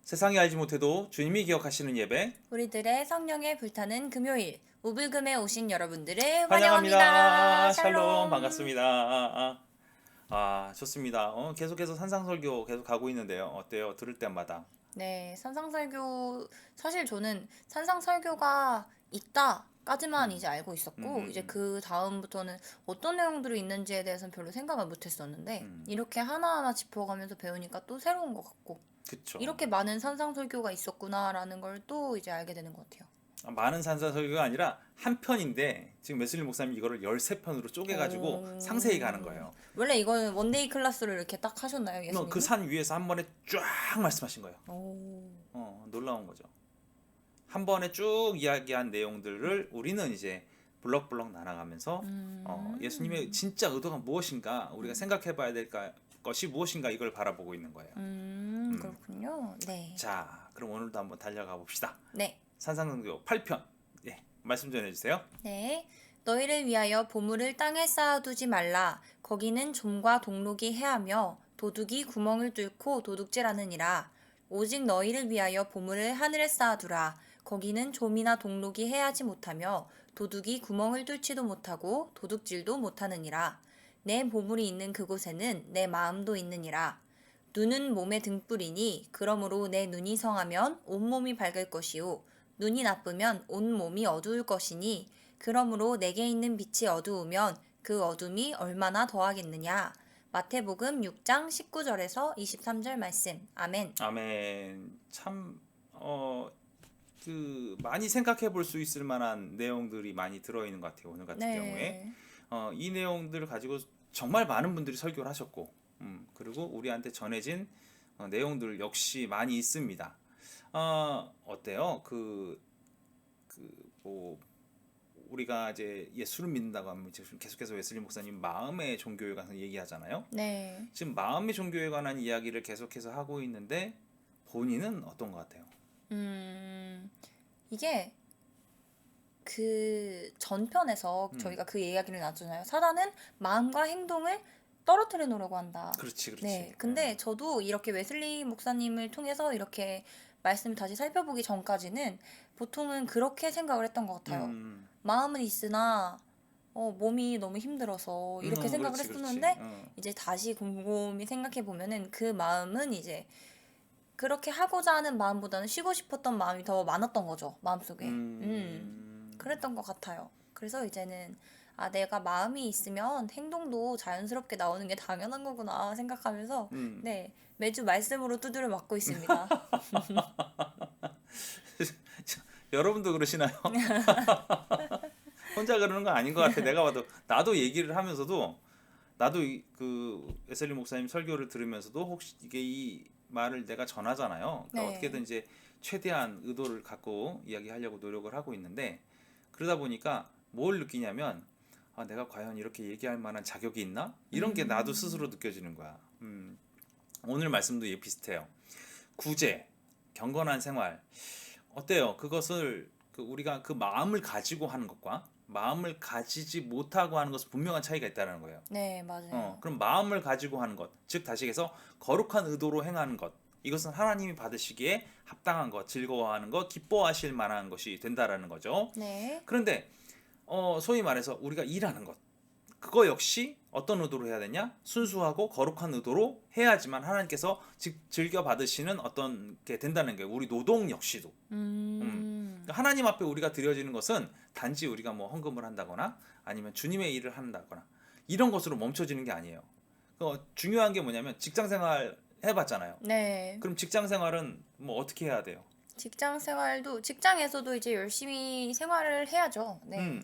세상이 알지 못해도 주님이 기억하시는 예배 우리들의 성령에 불타는 금요일 우불금에 오신 여러분들을 환영합니다. 환영합니다. 샬롬 반갑습니다. 좋습니다. 계속해서 산상설교 계속 가고 있는데요. 어때요? 들을 때마다. 네, 산상설교 사실 저는 산상설교가 있다까지만 이제 알고 있었고 이제 그 다음부터는 어떤 내용들이 있는지에 대해서는 별로 생각을 못했었는데 이렇게 하나하나 짚어가면서 배우니까 또 새로운 것 같고 그쵸. 이렇게 많은 산상설교가 있었구나라는 걸 또 이제 알게 되는 것 같아요. 많은 산상설교가 아니라 한 편인데 지금 웨슬리 목사님이 이거를 13편으로 쪼개가지고 상세히 가는 거예요. 원래 이거는 원데이 클래스를 이렇게 딱 하셨나요, 예수님이? 그 산 위에서 한 번에 쫙 말씀하신 거예요. 오. 놀라운 거죠. 한 번에 쭉 이야기한 내용들을 우리는 이제 블럭블럭 나눠가면서 예수님의 진짜 의도가 무엇인가 우리가 생각해봐야 될 것이 무엇인가 이걸 바라보고 있는 거예요. 그렇군요. 네. 자, 그럼 오늘도 한번 달려가 봅시다. 네. 산상선교 8편. 예, 말씀 전해주세요. 네. 너희를 위하여 보물을 땅에 쌓아두지 말라. 거기는 좀과 동록이 해하며 도둑이 구멍을 뚫고 도둑질하느니라. 오직 너희를 위하여 보물을 하늘에 쌓아두라. 거기는 좀이나 동록이 해하지 못하며 도둑이 구멍을 뚫지도 못하고 도둑질도 못하느니라. 내 보물이 있는 그곳에는 내 마음도 있느니라. 눈은 몸의 등불이니 그러므로 내 눈이 성하면 온몸이 밝을 것이요 눈이 나쁘면 온몸이 어두울 것이니 그러므로 내게 있는 빛이 어두우면 그 어둠이 얼마나 더하겠느냐. 마태복음 6장 19절에서 23절 말씀. 아멘. 아멘. 참 많이 생각해 볼 수 있을 만한 내용들이 많이 들어있는 것 같아요. 오늘 같은 경우에 이 내용들을 가지고 정말 많은 분들이 설교를 하셨고 그리고 우리한테 전해진 내용들 역시 많이 있습니다. 어때요? 뭐 우리가 이제 예수를 믿는다고 하면 계속해서 웨슬리 목사님 마음의 종교에 관해서 얘기하잖아요. 네. 지금 마음의 종교에 관한 이야기를 계속해서 하고 있는데 본인은 어떤 것 같아요? 이게 그 전편에서 저희가 그 이야기를 나눴잖아요. 사단은 마음과 행동을 떨어뜨려 놓으려고 한다. 그렇지. 네. 근데 저도 이렇게 웨슬리 목사님을 통해서 이렇게 말씀을 다시 살펴보기 전까지는 보통은 그렇게 생각을 했던 것 같아요. 마음은 있으나 몸이 너무 힘들어서 이렇게 생각을 했었는데 이제 다시 곰곰이 생각해 보면은 그 마음은 이제 그렇게 하고자 하는 마음보다는 쉬고 싶었던 마음이 더 많았던 거죠. 마음속에. 그랬던 것 같아요. 그래서 이제는 내가 마음이 있으면 행동도 자연스럽게 나오는 게 당연한 거구나 생각하면서 네, 매주 말씀으로 두드려 맞고 있습니다. 여러분도 그러시나요? 혼자 그러는 건 아닌 것 같아. 내가 봐도 나도 얘기를 하면서도 나도 그 웨슬리 목사님 설교를 들으면서도 혹시 이게 이 말을 내가 전하잖아요. 그러니까 네. 어떻게든 이제 최대한 의도를 갖고 이야기하려고 노력을 하고 있는데 그러다 보니까 뭘 느끼냐면 내가 과연 이렇게 얘기할 만한 자격이 있나? 이런 게 나도 스스로 느껴지는 거야. 오늘 말씀도 비슷해요. 구제, 경건한 생활. 어때요? 그것을 우리가 그 마음을 가지고 하는 것과 마음을 가지지 못하고 하는 것은 분명한 차이가 있다는 거예요. 네, 맞아요. 그럼 마음을 가지고 하는 것, 즉 다시 해서 거룩한 의도로 행하는 것, 이것은 하나님이 받으시기에 합당한 것, 즐거워하는 것, 기뻐하실 만한 것이 된다라는 거죠. 네. 그런데 소위 말해서 우리가 일하는 것, 그거 역시 어떤 의도로 해야 되냐? 순수하고 거룩한 의도로 해야지만 하나님께서 즐겨 받으시는 어떤 게 된다는 거예요. 우리 노동 역시도. 그러니까 하나님 앞에 우리가 드려지는 것은 단지 우리가 뭐 헌금을 한다거나 아니면 주님의 일을 한다거나 이런 것으로 멈춰지는 게 아니에요. 중요한 게 뭐냐면 직장생활 해봤잖아요. 네. 그럼 직장생활은 뭐 어떻게 해야 돼요? 직장 생활도 직장에서도 이제 열심히 생활을 해야죠. 네.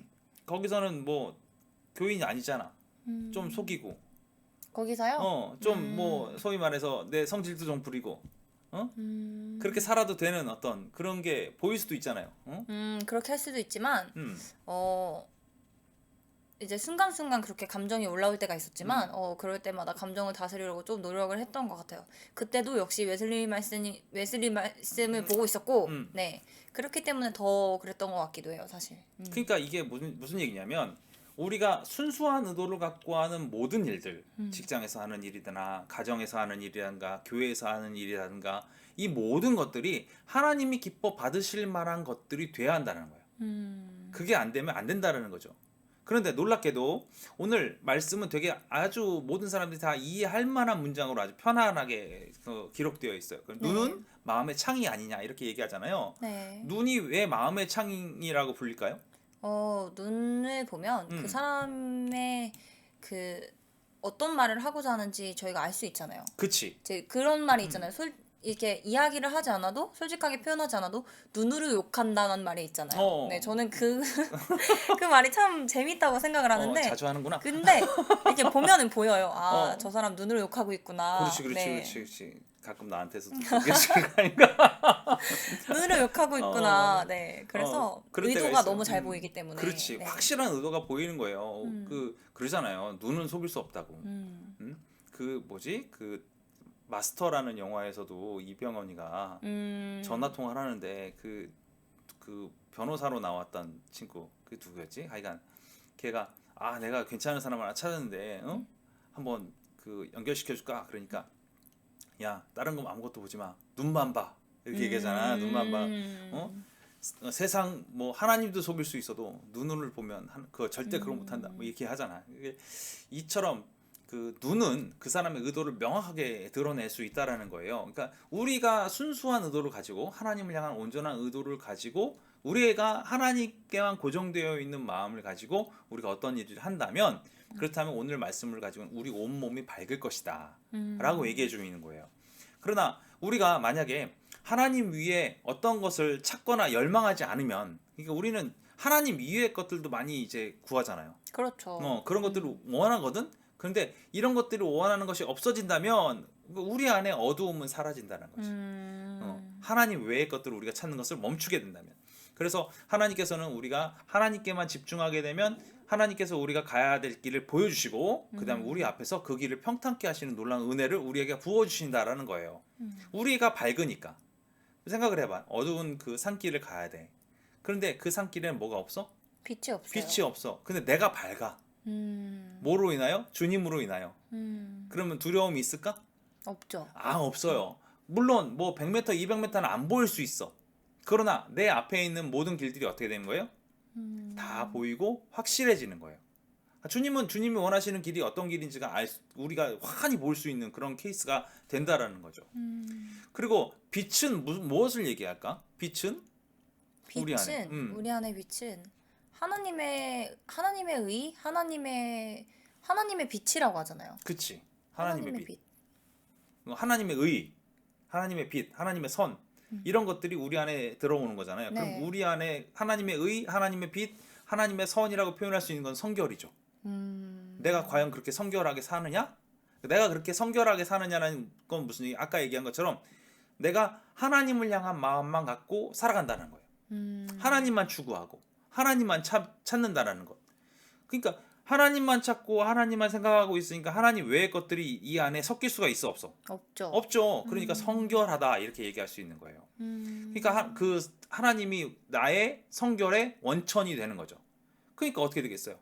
거기서는 뭐 교인이 아니잖아. 좀 속이고 거기서요? 좀 뭐 소위 말해서 내 성질도 좀 부리고 그렇게 살아도 되는 어떤 그런 게 보일 수도 있잖아요. 그렇게 할 수도 있지만 이제 순간순간 그렇게 감정이 올라올 때가 있었지만 그럴 때마다 감정을 다스리려고 좀 노력을 했던 것 같아요. 그때도 역시 웨슬리 말씀을 보고 있었고 네, 그렇기 때문에 더 그랬던 것 같기도 해요, 사실. 그러니까 이게 무슨 얘기냐면 우리가 순수한 의도를 갖고 하는 모든 일들, 음. 직장에서 하는 일이거나 가정에서 하는 일이라든가 교회에서 하는 일이라든가 이 모든 것들이 하나님이 기뻐 받으실 만한 것들이 돼야 한다는 거예요. 그게 안 되면 안 된다는 거죠. 그런데 놀랍게도 오늘 말씀은 되게 아주 모든 사람들이 다 이해할 만한 문장으로 아주 편안하게 기록되어 있어요. 눈은 마음의 창이 아니냐 이렇게 얘기하잖아요. 네. 눈이 왜 마음의 창이라고 불릴까요? 눈을 보면 그 사람의 그 어떤 말을 하고자 하는지 저희가 알 수 있잖아요. 그치. 이제 그런 말이 있잖아요. 이렇게 이야기를 하지 않아도 솔직하게 표현하지 않아도 눈으로 욕한다는 말이 있잖아요. 네, 저는 그 말이 참 재밌다고 생각을 하는데 자주 하는구나. 근데 이렇게 보면은 보여요. 저 사람 눈으로 욕하고 있구나. 그렇지. 가끔 나한테서도 그게 아닌가. 눈으로 욕하고 있구나. 네, 그래서 그럴 때가 의도가 있어요. 너무 잘 보이기 때문에. 그렇지. 네. 확실한 의도가 보이는 거예요. 그러잖아요. 눈은 속일 수 없다고. 그 마스터라는 영화에서도 이병헌이가 전화 통화를 하는데 그 변호사로 나왔던 친구 그 누구였지? 하여간 걔가 내가 괜찮은 사람 하나 찾았는데 한번 그 연결시켜 줄까? 그러니까 야 다른 거 아무것도 보지 마. 눈만 봐. 이렇게 얘기하잖아. 눈만 봐. 세상 뭐 하나님도 속일 수 있어도 눈을 보면 그거 절대 그런 못한다. 뭐 이렇게 하잖아. 이처럼 그 눈은 그 사람의 의도를 명확하게 드러낼 수 있다라는 거예요. 그러니까 우리가 순수한 의도를 가지고 하나님을 향한 온전한 의도를 가지고 우리가 하나님께만 고정되어 있는 마음을 가지고 우리가 어떤 일을 한다면 그렇다면 오늘 말씀을 가지고 우리 온몸이 밝을 것이다 라고 얘기해 주는 거예요. 그러나 우리가 만약에 하나님 위에 어떤 것을 찾거나 열망하지 않으면 그러니까 우리는 하나님 이외의 것들도 많이 이제 구하잖아요. 그렇죠. 그런 것들을 원하거든. 그런데 이런 것들을 원하는 것이 없어진다면 우리 안에 어두움은 사라진다는 거지. 하나님 외의 것들을 우리가 찾는 것을 멈추게 된다면. 그래서 하나님께서는 우리가 하나님께만 집중하게 되면 하나님께서 우리가 가야 될 길을 보여주시고 그 다음에 우리 앞에서 그 길을 평탄케 하시는 놀라운 은혜를 우리에게 부어주신다라는 거예요. 우리가 밝으니까. 생각을 해봐. 어두운 그 산길을 가야 돼. 그런데 그 산길에는 뭐가 없어? 빛이 없어요. 빛이 없어. 근데 내가 밝아. 뭐로 인하여? 주님으로 인하여. 그러면 두려움이 있을까? 없죠. 없어요. 물론 뭐 100m, 200m는 안 보일 수 있어. 그러나 내 앞에 있는 모든 길들이 어떻게 되는 거예요? 다 보이고 확실해지는 거예요. 주님이 원하시는 길이 어떤 길인지가 우리가 환히 볼 수 있는 그런 케이스가 된다라는 거죠. 그리고 빛은 무엇을 얘기할까? 빛은 우리 안에. 우리 안에 빛은 하나님의 의, 하나님의 빛이라고 하잖아요. 그치. 하나님의 빛. 하나님의 의, 하나님의 빛, 하나님의 선 이런 것들이 우리 안에 들어오는 거잖아요. 네. 그럼 우리 안에 하나님의 의, 하나님의 빛, 하나님의 선이라고 표현할 수 있는 건 성결이죠. 내가 과연 그렇게 성결하게 사느냐? 내가 그렇게 성결하게 사느냐는 건 무슨 얘기? 아까 얘기한 것처럼 내가 하나님을 향한 마음만 갖고 살아간다는 거예요. 하나님만 추구하고 하나님만 찾는다라는 것. 그러니까 하나님만 찾고 하나님만 생각하고 있으니까 하나님 외의 것들이 이 안에 섞일 수가 있어 없어? 없죠. 그러니까 성결하다 이렇게 얘기할 수 있는 거예요. 그러니까 그 하나님이 나의 성결의 원천이 되는 거죠. 그러니까 어떻게 되겠어요?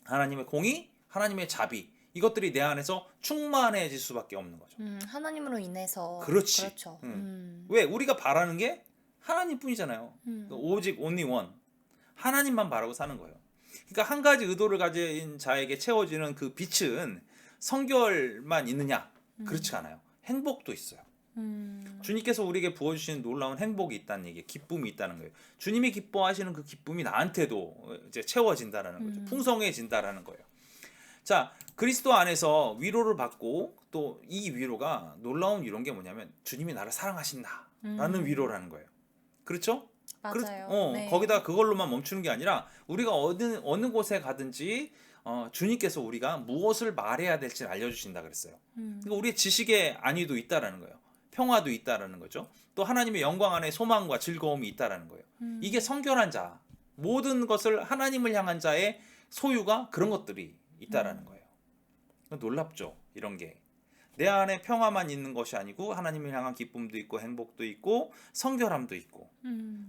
하나님의 공의, 하나님의 자비 이것들이 내 안에서 충만해질 수밖에 없는 거죠. 하나님으로 인해서. 그렇지. 그렇죠. 왜? 우리가 바라는 게 하나님뿐이잖아요. 오직 only one. 하나님만 바라고 사는 거예요. 그러니까 한 가지 의도를 가진 자에게 채워지는 그 빛은 성결만 있느냐? 그렇지 않아요. 행복도 있어요. 주님께서 우리에게 부어주시는 놀라운 행복이 있다는 얘기, 기쁨이 있다는 거예요. 주님이 기뻐하시는 그 기쁨이 나한테도 이제 채워진다라는 거죠. 풍성해진다라는 거예요. 자, 그리스도 안에서 위로를 받고 또 이 위로가 놀라운 위로인 게 뭐냐면 주님이 나를 사랑하신다라는 위로라는 거예요. 그렇죠? 맞아요. 네. 거기다 그걸로만 멈추는 게 아니라 우리가 어느 곳에 가든지 주님께서 우리가 무엇을 말해야 될지 알려주신다 그랬어요. 그러니까 우리의 지식에 안위도 있다라는 거예요. 평화도 있다라는 거죠. 또 하나님의 영광 안에 소망과 즐거움이 있다라는 거예요. 이게 성결한 자, 모든 것을 하나님을 향한 자의 소유가 그런 것들이 있다라는 거예요. 놀랍죠, 이런 게. 내 안에 평화만 있는 것이 아니고 하나님을 향한 기쁨도 있고 행복도 있고 성결함도 있고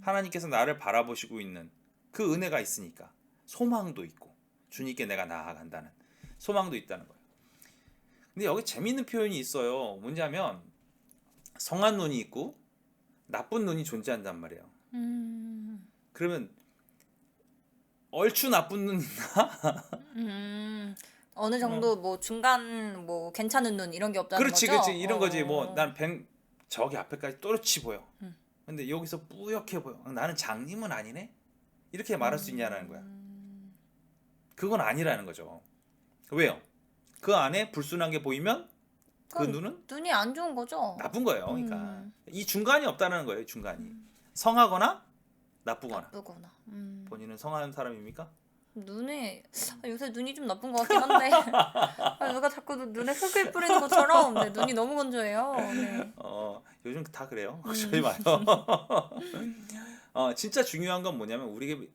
하나님께서 나를 바라보시고 있는 그 은혜가 있으니까 소망도 있고 주님께 내가 나아간다는 소망도 있다는 거예요. 근데 여기 재미있는 표현이 있어요. 뭐냐면 성한 눈이 있고 나쁜 눈이 존재한단 말이에요. 그러면 얼추 나쁜 눈 있나? 어느 정도 뭐 중간 뭐 괜찮은 눈 이런 게 없다는 그렇지, 거죠? 그렇지. 이런 거지. 뭐 난 저기 앞에까지 또렷이 보여. 근데 여기서 뿌옇게 보여. 나는 장님은 아니네. 이렇게 말할 수 있냐는 거야. 그건 아니라는 거죠. 왜요? 그 안에 불순한 게 보이면 그 그건 눈은 눈이 안 좋은 거죠? 나쁜 거예요. 그러니까 이 중간이 없다는 거예요. 중간이 성하거나 나쁘거나. 나쁘거나. 본인은 성한 사람입니까? 눈이 요새 눈이 좀 나쁜 것 같긴 한데 누가 자꾸 눈에 흙을 뿌리는 것처럼 네, 눈이 너무 건조해요. 네. 요즘 다 그래요. 걱정하지 마요. 진짜 중요한 건 뭐냐면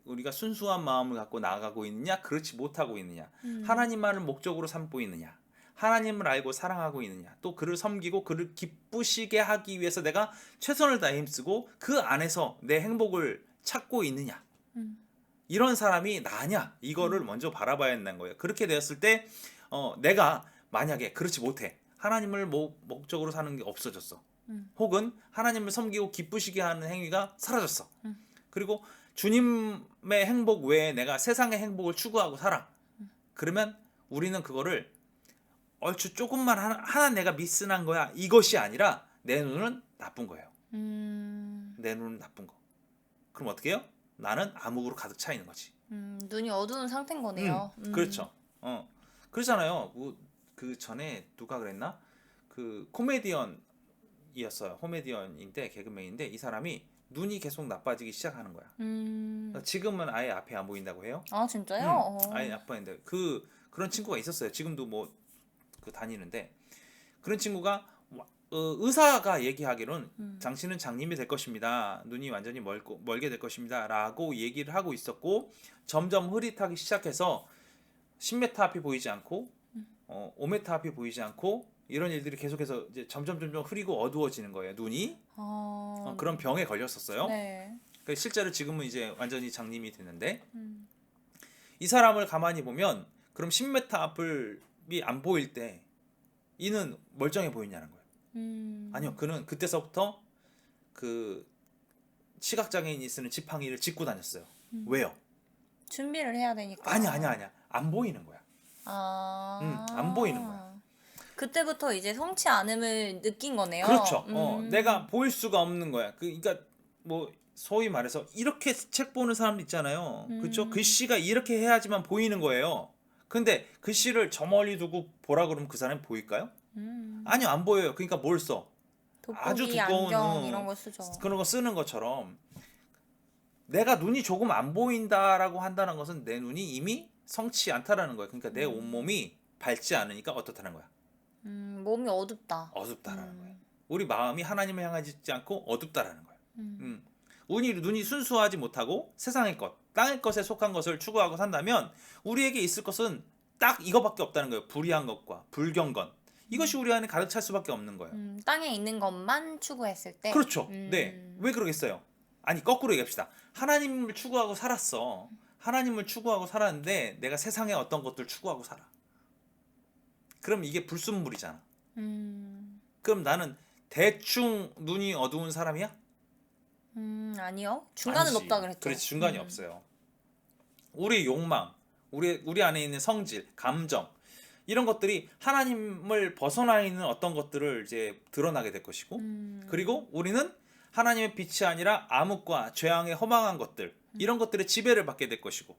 우리가 순수한 마음을 갖고 나아가고 있느냐, 그렇지 못하고 있느냐, 하나님만을 목적으로 삼고 있느냐, 하나님을 알고 사랑하고 있느냐, 또 그를 섬기고 그를 기쁘시게 하기 위해서 내가 최선을 다해 힘쓰고 그 안에서 내 행복을 찾고 있느냐, 이런 사람이 나냐, 이거를 먼저 바라봐야 한다는 거예요. 그렇게 되었을 때 내가 만약에 그렇지 못해, 하나님을 목적으로 사는 게 없어졌어, 혹은 하나님을 섬기고 기쁘시게 하는 행위가 사라졌어, 그리고 주님의 행복 외에 내가 세상의 행복을 추구하고 살아, 그러면 우리는 그거를 얼추 조금만 하나 내가 미스난 거야, 이것이 아니라 내 눈은 나쁜 거예요. 내 눈은 나쁜 거. 그럼 어떻게 해요? 나는 암흑으로 가득 차 있는 거지. 눈이 어두운 상태인 거네요. 그렇죠. 그러잖아요. 그 전에 누가 그랬나? 그 코미디언이었어요. 코미디언인데 개그맨인데 이 사람이 눈이 계속 나빠지기 시작하는 거야. 지금은 아예 앞에 안 보인다고 해요. 아 진짜요? 아예 안 보이는데 그런 친구가 있었어요. 지금도 뭐 다니는데 그런 친구가 의사가 얘기하기로는 당신은 장님이 될 것입니다. 눈이 완전히 멀게 될 것입니다. 라고 얘기를 하고 있었고 점점 흐릿하기 시작해서 10m 앞이 보이지 않고 5m 앞이 보이지 않고 이런 일들이 계속해서 이제 점점 흐리고 어두워지는 거예요. 눈이. 그런 병에 걸렸었어요. 네. 실제로 지금은 이제 완전히 장님이 됐는데 이 사람을 가만히 보면 그럼 10m 앞이 안 보일 때 이는 멀쩡해 보이냐는 거예요. 아니요, 그는 그때서부터 그 시각장애인이 쓰는 지팡이를 짚고 다녔어요. 왜요? 준비를 해야 되니까. 아니야. 안 보이는 거야. 안 보이는 거야. 그때부터 이제 성치 않음을 느낀 거네요. 그렇죠. 내가 보일 수가 없는 거야. 그러니까 뭐 소위 말해서 이렇게 책 보는 사람도 있잖아요. 그렇죠? 글씨가 이렇게 해야지만 보이는 거예요. 근데 글씨를 저 멀리 두고 보라 그러면 그 사람이 보일까요? 아니요, 안 보여요. 그러니까 뭘 써? 아주 돋보기, 두꺼운 안경 이런 거 쓰죠. 그런 거 쓰는 것처럼 내가 눈이 조금 안 보인다라고 한다는 것은 내 눈이 이미 성치 않다라는 거예요. 그러니까 내 온몸이 밝지 않으니까 어떻다는 거야? 몸이 어둡다. 어둡다라는 거예요. 우리 마음이 하나님을 향하지 않고 어둡다라는 거예요. 눈이 순수하지 못하고 세상의 것, 땅의 것에 속한 것을 추구하고 산다면 우리에게 있을 것은 딱 이거밖에 없다는 거예요. 불의한 것과 불경건. 이것이 우리 안에 가득 찰 수밖에 없는 거예요. 땅에 있는 것만 추구했을 때. 그렇죠. 네. 왜 그러겠어요? 아니, 거꾸로 얘기합시다. 하나님을 추구하고 살았어. 하나님을 추구하고 살았는데 내가 세상의 어떤 것들 추구하고 살아. 그럼 이게 불순물이잖아. 그럼 나는 대충 눈이 어두운 사람이야? 아니요. 중간은 아니지. 없다 그랬죠. 그렇지, 중간이 없어요. 우리 욕망, 우리 안에 있는 성질, 감정, 이런 것들이 하나님을 벗어나 있는 어떤 것들을 이제 드러나게 될 것이고, 그리고 우리는 하나님의 빛이 아니라 암흑과 죄악의 허망한 것들, 이런 것들의 지배를 받게 될 것이고,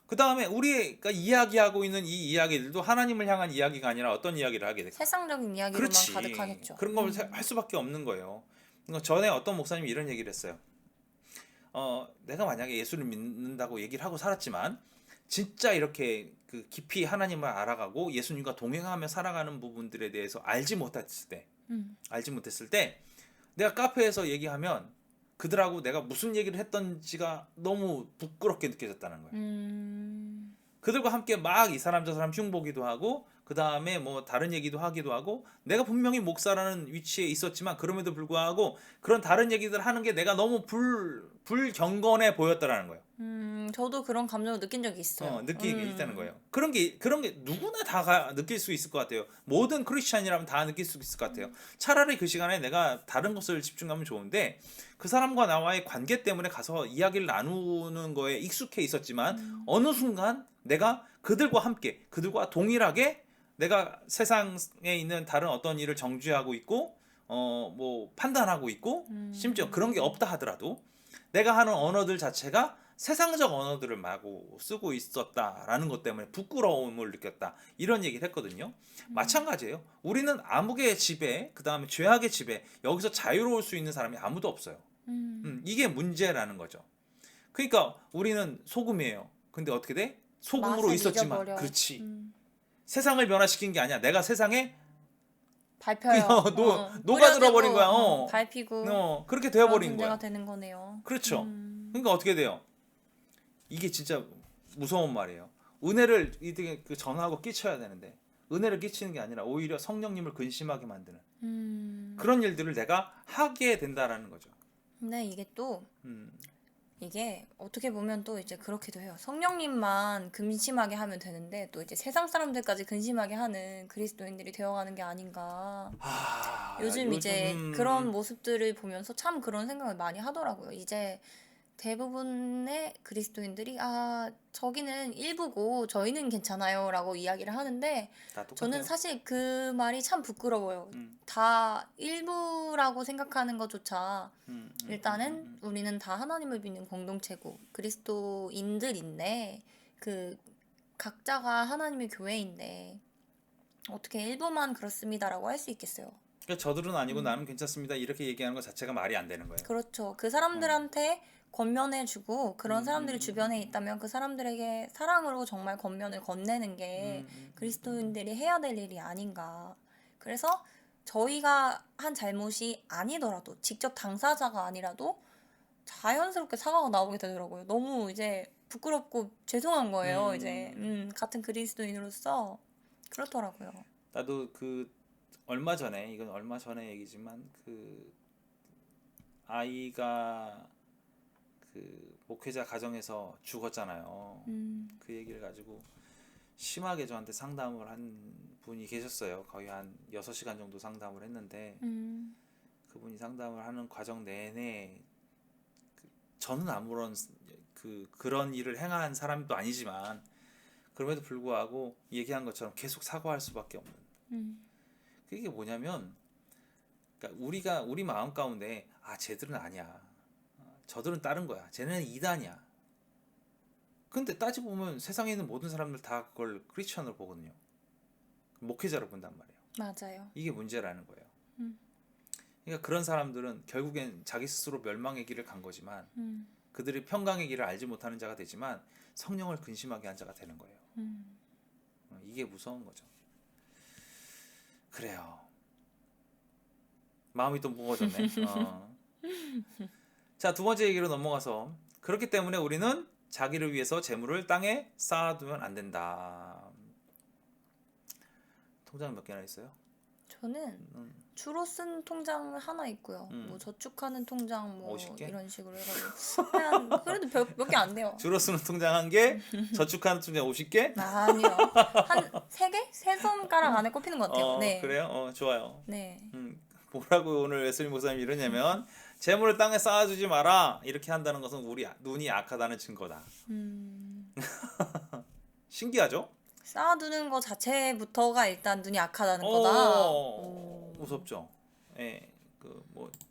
그 다음에 우리가 이야기하고 있는 이 이야기들도 하나님을 향한 이야기가 아니라 어떤 이야기를 하게 될까? 세상적인 이야기로만 그렇지. 가득하겠죠. 그런 걸 할 수밖에 없는 거예요. 그러니까 전에 어떤 목사님이 이런 얘기를 했어요. 내가 만약에 예수를 믿는다고 얘기를 하고 살았지만 진짜 이렇게 그 깊이 하나님을 알아가고 예수님과 동행하며 살아가는 부분들에 대해서 알지 못했을 때 내가 카페에서 얘기하면 그들하고 내가 무슨 얘기를 했던지가 너무 부끄럽게 느껴졌다는 거예요. 그들과 함께 막 이 사람 저 사람 흉보기도 하고 그 다음에 뭐 다른 얘기도 하기도 하고 내가 분명히 목사라는 위치에 있었지만 그럼에도 불구하고 그런 다른 얘기들 하는 게 내가 너무 불경건해 보였다라는 거예요. 저도 그런 감정을 느낀 적이 있어요. 느끼게 있다는 거예요. 그런 게 누구나 다 느낄 수 있을 것 같아요. 모든 크리스찬이라면 다 느낄 수 있을 것 같아요. 차라리 그 시간에 내가 다른 것을 집중하면 좋은데 그 사람과 나와의 관계 때문에 가서 이야기를 나누는 거에 익숙해 있었지만 어느 순간 내가 그들과 함께 그들과 동일하게 내가 세상에 있는 다른 어떤 일을 정죄하고 있고 뭐 판단하고 있고 심지어 그런 게 없다 하더라도 내가 하는 언어들 자체가 세상적 언어들을 마구 쓰고 있었다라는 것 때문에 부끄러움을 느꼈다. 이런 얘기를 했거든요. 마찬가지예요. 우리는 암흑의 지배, 그 다음에 죄악의 지배, 여기서 자유로울 수 있는 사람이 아무도 없어요. 이게 문제라는 거죠. 그러니까 우리는 소금이에요. 근데 어떻게 돼? 소금으로 맛을 있었지만, 잊어버려. 그렇지. 세상을 변화시킨 게 아니야. 내가 세상에 밟혀요. 녹아들어 버린 뿌려지고, 거야. 밟히고 그렇게 그런 되어버린 존재가 거야. 되는 거네요. 그렇죠. 그러니까 어떻게 돼요? 이게 진짜 무서운 말이에요. 은혜를 이렇게 전하고 끼쳐야 되는데 은혜를 끼치는 게 아니라 오히려 성령님을 근심하게 만드는 그런 일들을 내가 하게 된다라는 거죠. 근데 이게 또 음, 이게 어떻게 보면 또 이제 그렇기도 해요. 성령님만 근심하게 하면 되는데 또 이제 세상 사람들까지 근심하게 하는 그리스도인들이 되어가는 게 아닌가. 요즘 이제 그런 모습들을 보면서 참 그런 생각을 많이 하더라고요. 이제 대부분의 그리스도인들이 저기는 일부고 저희는 괜찮아요 라고 이야기를 하는데 다 똑같아요. 저는 사실 그 말이 참 부끄러워요. 음. 다 일부라고 생각하는 것조차 일단은 우리는 다 하나님을 믿는 공동체고 그리스도인들인데 그 각자가 하나님의 교회인데 어떻게 일부만 그렇습니다라고 할 수 있겠어요. 그러니까 저들은 아니고 나는 괜찮습니다. 이렇게 얘기하는 것 자체가 말이 안 되는 거예요. 그렇죠. 그 사람들한테 권면해주고 그런 사람들이 주변에 있다면 그 사람들에게 사랑으로 정말 권면을 건네는 게 그리스도인들이 해야 될 일이 아닌가. 그래서 저희가 한 잘못이 아니더라도 직접 당사자가 아니라도 자연스럽게 사과가 나오게 되더라고요. 너무 이제 부끄럽고 죄송한 거예요. 이제 같은 그리스도인으로서 그렇더라고요. 나도 얼마 전에 이건 얼마 전에 얘기지만 아이가 목회자 가정에서 죽었잖아요. 그 얘기를 가지고 심하게 저한테 상담을 한 분이 계셨어요. 거의 한 6시간 정도 상담을 했는데 그분이 상담을 하는 과정 내내 저는 아무런 그런 일을 행한 사람도 아니지만 그럼에도 불구하고 얘기한 것처럼 계속 사과할 수밖에 없는 그게 뭐냐면 그러니까 우리 마음 가운데 쟤들은 아니야. 저들은 다른 거야. 쟤네는 이단이야. 근데 따지고 보면 세상에 있는 모든 사람들 다 그걸 크리스천으로 보거든요. 목회자로 본단 말이에요. 맞아요. 이게 문제라는 거예요. 그러니까 그런 사람들은 결국엔 자기 스스로 멸망의 길을 간 거지만 그들이 평강의 길을 알지 못하는 자가 되지만 성령을 근심하게 한 자가 되는 거예요. 이게 무서운 거죠. 그래요. 마음이 또 무거워졌네. 자, 두 번째 얘기로 넘어가서 그렇기 때문에 우리는 자기를 위해서 재물을 땅에 쌓아두면 안 된다. 통장 몇 개나 있어요? 저는 주로 쓴 통장 하나 있고요. 뭐 저축하는 통장 뭐 50개? 이런 식으로 해가지고 그래도 몇 개 안 돼요. 주로 쓰는 통장 1개, 저축하는 통장 50개? 아니요. 한 3개? 세 손가락 안에 꼽히는 것 같아요. 네. 그래요? 좋아요. 네. 뭐라고 오늘 웨슬리 목사님이 이러냐면 재물을 땅에 쌓아두지 마라. 이렇게 한다는 것은 우리 눈이 약하다는 증거다. 신기하죠? 쌓아두는 거 자체부터가 일단 눈이 약하다는 거다. 무섭죠. 예,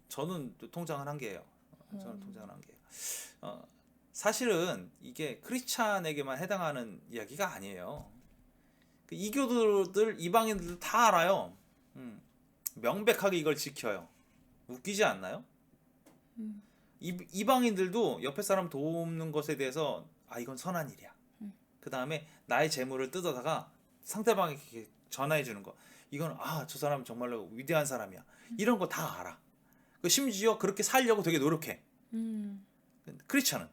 저는 또 통장은 1개예요. 저는 통장은 1개예요. 사실은 이게 크리스찬에게만 해당하는 이야기가 아니에요. 이교도들, 이방인들 다 알아요. 명백하게 이걸 지켜요. 웃기지 않나요? 이방인들도 옆에 사람 돕는 것에 대해서 이건 선한 일이야. 그 다음에 나의 재물을 뜯어다가 상대방에게 전화해 주는 거. 이건 저 사람 정말로 위대한 사람이야. 이런 거 다 알아. 심지어 그렇게 살려고 되게 노력해. 크리스찬은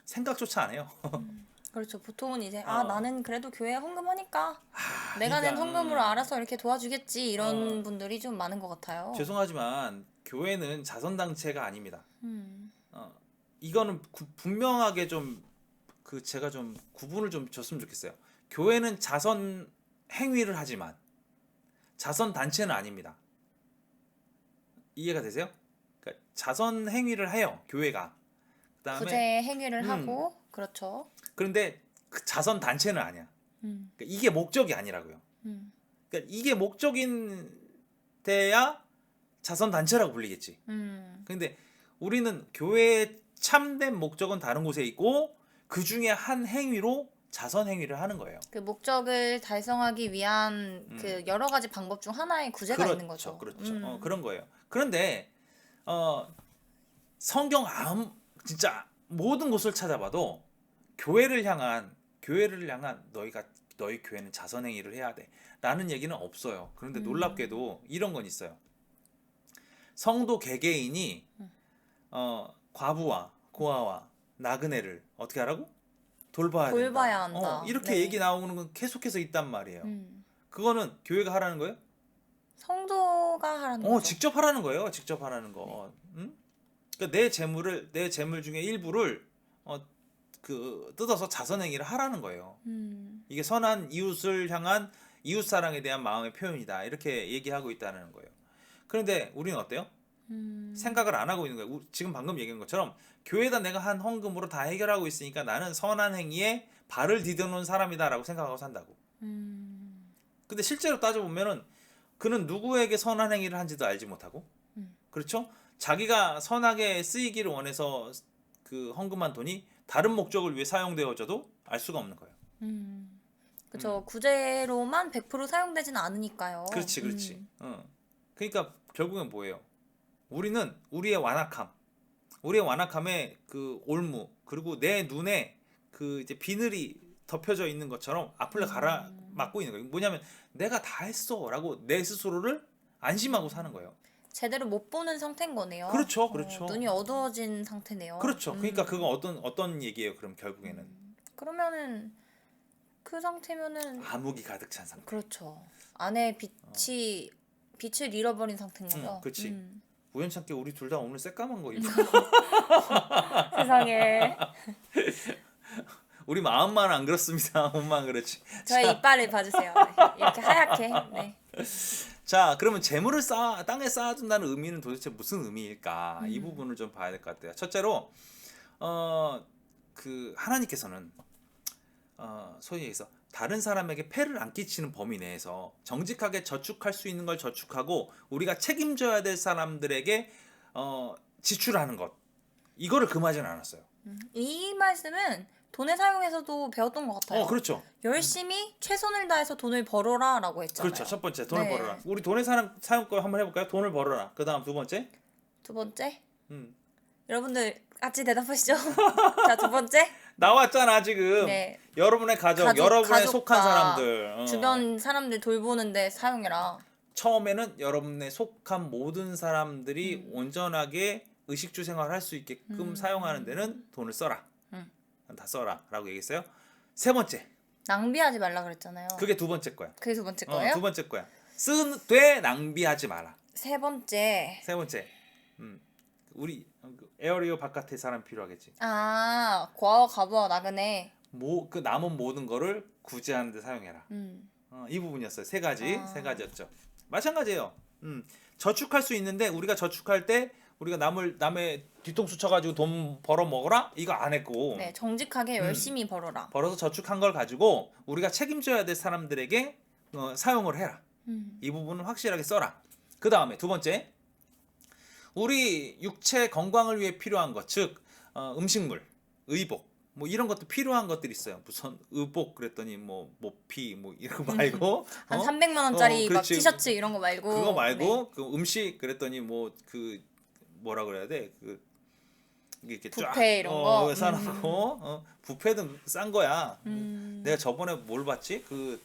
생각조차 안 해요. 그렇죠. 보통은 이제 나는 그래도 교회에 헌금하니까 내가 낸 그러니까, 헌금으로 알아서 이렇게 도와주겠지 이런 분들이 좀 많은 것 같아요. 죄송하지만 교회는 자선단체가 아닙니다. 이거는 분명하게 좀 그 제가 좀 구분을 좀 줬으면 좋겠어요. 교회는 자선 행위를 하지만 자선 단체는 아닙니다. 이해가 되세요? 그러니까 자선 행위를 해요, 교회가. 그다음에 구제 행위를 하고 그렇죠. 그런데 그 자선 단체는 아니야. 음, 그러니까 이게 목적이 아니라고요. 음, 그러니까 이게 목적인 데야 자선 단체라고 불리겠지. 근데 우리는 교회의 참된 목적은 다른 곳에 있고 그 중에 한 행위로 자선 행위를 하는 거예요. 그 목적을 달성하기 위한 그 여러 가지 방법 중 하나의 구제가 있는 거죠. 그렇죠. 그런 거예요. 그런데 성경 진짜 모든 곳을 찾아봐도 교회를 향한 너희 교회는 자선 행위를 해야 돼라는 얘기는 없어요. 그런데 놀랍게도 이런 건 있어요. 성도 개개인이 과부와 고아와 나그네를 어떻게 하라고? 돌봐야 한다. 이렇게 네. 얘기 나오는 건 계속해서 있단 말이에요. 음. 그거는 교회가 하라는 거예요? 성도가 하라는 거죠. 직접 하라는 거예요. 직접 하라는 거. 응? 그러니까 내 재물 중에 일부를 뜯어서 자선 행위를 하라는 거예요. 이게 선한 이웃을 향한 이웃 사랑에 대한 마음의 표현이다. 이렇게 얘기하고 있다는 거예요. 그런데 우리는 어때요? 생각을 안 하고 있는 거예요. 지금 방금 얘기한 것처럼 교회에다 내가 한 헌금으로 다 해결하고 있으니까 나는 선한 행위에 발을 디뎌놓은 사람이다라고 생각하고 산다고. 근데 실제로 따져보면은 그는 누구에게 선한 행위를 한지도 알지 못하고, 그렇죠? 자기가 선하게 쓰이기를 원해서 그 헌금한 돈이 다른 목적을 위해 사용되어져도 알 수가 없는 거예요. 그렇죠. 구제로만 100% 사용되지는 않으니까요. 그렇지. 그러니까 결국엔 뭐예요? 우리는 우리의 완악함에 그 올무, 그리고 내 눈에 그 이제 비늘이 덮여져 있는 것처럼 앞을 막고 있는 거예요. 뭐냐면 내가 다 했어라고 내 스스로를 안심하고 사는 거예요. 제대로 못 보는 상태인 거네요. 그렇죠. 눈이 어두워진 상태네요. 그렇죠. 그러니까 그건 어떤 얘기예요? 그럼 결국에는 그러면은 그 상태면은 암흑이 가득 찬 상태. 그렇죠. 안에 빛을 잃어버린 상태인 거죠. 그렇지. 우연찮게 우리 둘 다 오늘 새까만 거 입고 세상에. 우리 마음만 안 그렇습니다. 몸만 그렇지. 저의 이빨을 봐주세요. 네. 이렇게 하얗게. 네. 자, 그러면 재물을 땅에 쌓아둔다는 의미는 도대체 무슨 의미일까? 이 부분을 좀 봐야 될 것 같아요. 첫째로 그 하나님께서는 소위 얘기해서 다른 사람에게 폐를 안 끼치는 범위 내에서 정직하게 저축할 수 있는 걸 저축하고 우리가 책임져야 될 사람들에게 지출하는 것, 이거를 금하지는 않았어요. 이 말씀은 돈의 사용에서도 배웠던 것 같아요. 그렇죠. 열심히 최선을 다해서 돈을 벌어라라고 했잖아요. 그렇죠. 첫 번째 돈을 네. 벌어라. 우리 돈의 사용법 한번 해볼까요? 돈을 벌어라. 그 다음 두 번째. 두 번째, 음. 여러분들 같이 대답하시죠. 자, 두 번째. 나왔잖아 지금. 네. 여러분의 여러분의 가족과 속한 사람들. 주변 사람들 돌보는데 사용해라. 처음에는 여러분의 속한 모든 사람들이 온전하게 의식주 생활을 할 수 있게끔 사용하는 데는 돈을 써라. 다 써라 라고 얘기했어요. 세 번째. 낭비하지 말라 그랬잖아요. 그게 두 번째 거야. 그게 두 번째 거예요? 두 번째 거야. 쓰되 낭비하지 마라. 세 번째. 세 번째. 우리 에어리어 바깥에 사람 필요하겠지. 과와 가부와 나그네. 그 남은 모든 거를 구제하는 데 사용해라. 이 부분이었어요. 세 가지였죠. 마찬가지예요. 저축할 수 있는데 우리가 저축할 때 우리가 남의 뒤통수 쳐가지고 돈 벌어 먹어라? 이거 안 했고. 네, 정직하게 열심히 벌어라. 벌어서 저축한 걸 가지고 우리가 책임져야 될 사람들에게 사용을 해라. 이 부분은 확실하게 써라. 그 다음에 두 번째, 우리 육체 건강을 위해 필요한 것, 즉 음식물, 의복, 뭐 이런 것도 필요한 것들이 있어요. 무슨 의복 그랬더니 뭐 모피 뭐 이런 거 말고 한 300만 원짜리 막 그렇지. 티셔츠 이런 거 말고. 그거 말고 네. 그 음식 그랬더니 뭐 그 뭐라 그래야 돼? 그 이렇게 쫙 뷔페 이런 거 사놓고 뷔페는 싼 거야. 내가 저번에 뭘 봤지? 그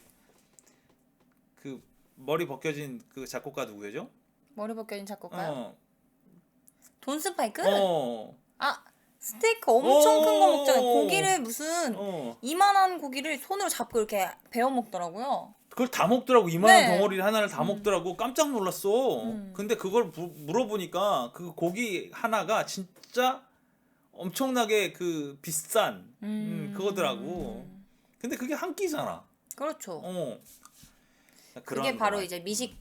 머리 벗겨진 그 작곡가 누구죠? 머리 벗겨진 작곡가요? 어. 돈 스파이크? 어. 스테이크 엄청 큰 거 먹잖아요. 고기를 무슨 어. 이만한 고기를 손으로 잡고 이렇게 베어 먹더라고요. 그걸 다 먹더라고. 이만한 네. 덩어리 하나를 다 먹더라고. 깜짝 놀랐어. 근데 그걸 물어보니까 그 고기 하나가 진짜 엄청나게 그 비싼 그거더라고. 근데 그게 한 끼잖아. 그렇죠. 그런 그게 바로 거라. 이제 미식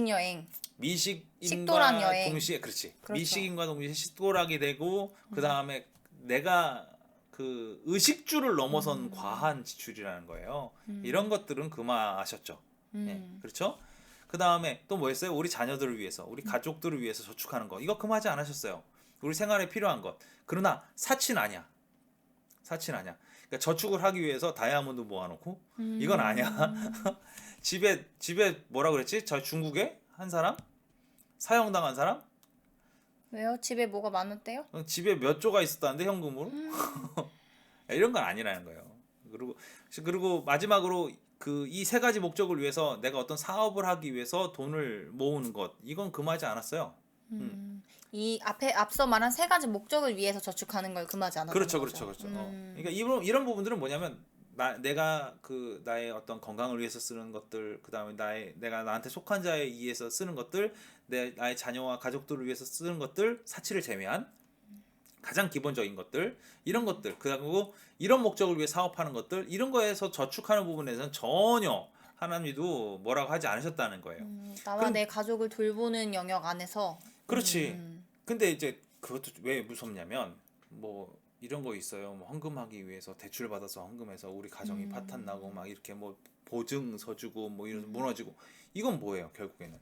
여행. 식도락 미식인과 여행. 동시에 그렇지. 그렇죠. 미식인과 동시에 식도락이 되고 그 다음에 내가 그 의식주를 넘어선 과한 지출이라는 거예요. 이런 것들은 그만하셨죠. 예, 그렇죠? 그 다음에 또 뭐였어요? 우리 자녀들을 위해서, 우리 가족들을 위해서 저축하는 거. 이거 금하지 않으셨어요. 우리 생활에 필요한 것. 그러나 사치는 아니야. 사치는 아니야. 그러니까 저축을 하기 위해서 다이아몬드 모아놓고 이건 아니야. 집에 뭐라 그랬지? 저 중국에 한 사람 사형당한 사람 왜요? 집에 뭐가 많았대요? 집에 몇 조가 있었다는데 현금으로 이런 건 아니라는 거예요. 그리고 마지막으로 그 이 세 가지 목적을 위해서 내가 어떤 사업을 하기 위해서 돈을 모으는 것 이건 금하지 않았어요. 이 앞서 말한 세 가지 목적을 위해서 저축하는 걸 금하지 않았던 그렇죠, 거죠. 그렇죠, 그렇죠. 그러니까 이런 부분들은 뭐냐면 내가 그 나의 어떤 건강을 위해서 쓰는 것들, 그 다음에 내가 나한테 속한 자에 의해서 쓰는 것들, 나의 자녀와 가족들을 위해서 쓰는 것들, 사치를 제외한 가장 기본적인 것들, 이런 것들, 그리고 이런 목적을 위해 사업하는 것들, 이런 거에서 저축하는 부분에서는 전혀 하나님도 뭐라고 하지 않으셨다는 거예요. 나와 내 가족을 돌보는 영역 안에서. 그렇지. 근데 이제 그것도 왜 무섭냐면 뭐 이런 거 있어요. 뭐 헌금하기 위해서 대출 받아서 헌금해서 우리 가정이 파탄 나고 막 이렇게 뭐 보증 서주고 뭐 이런 무너지고 이건 뭐예요 결국에는?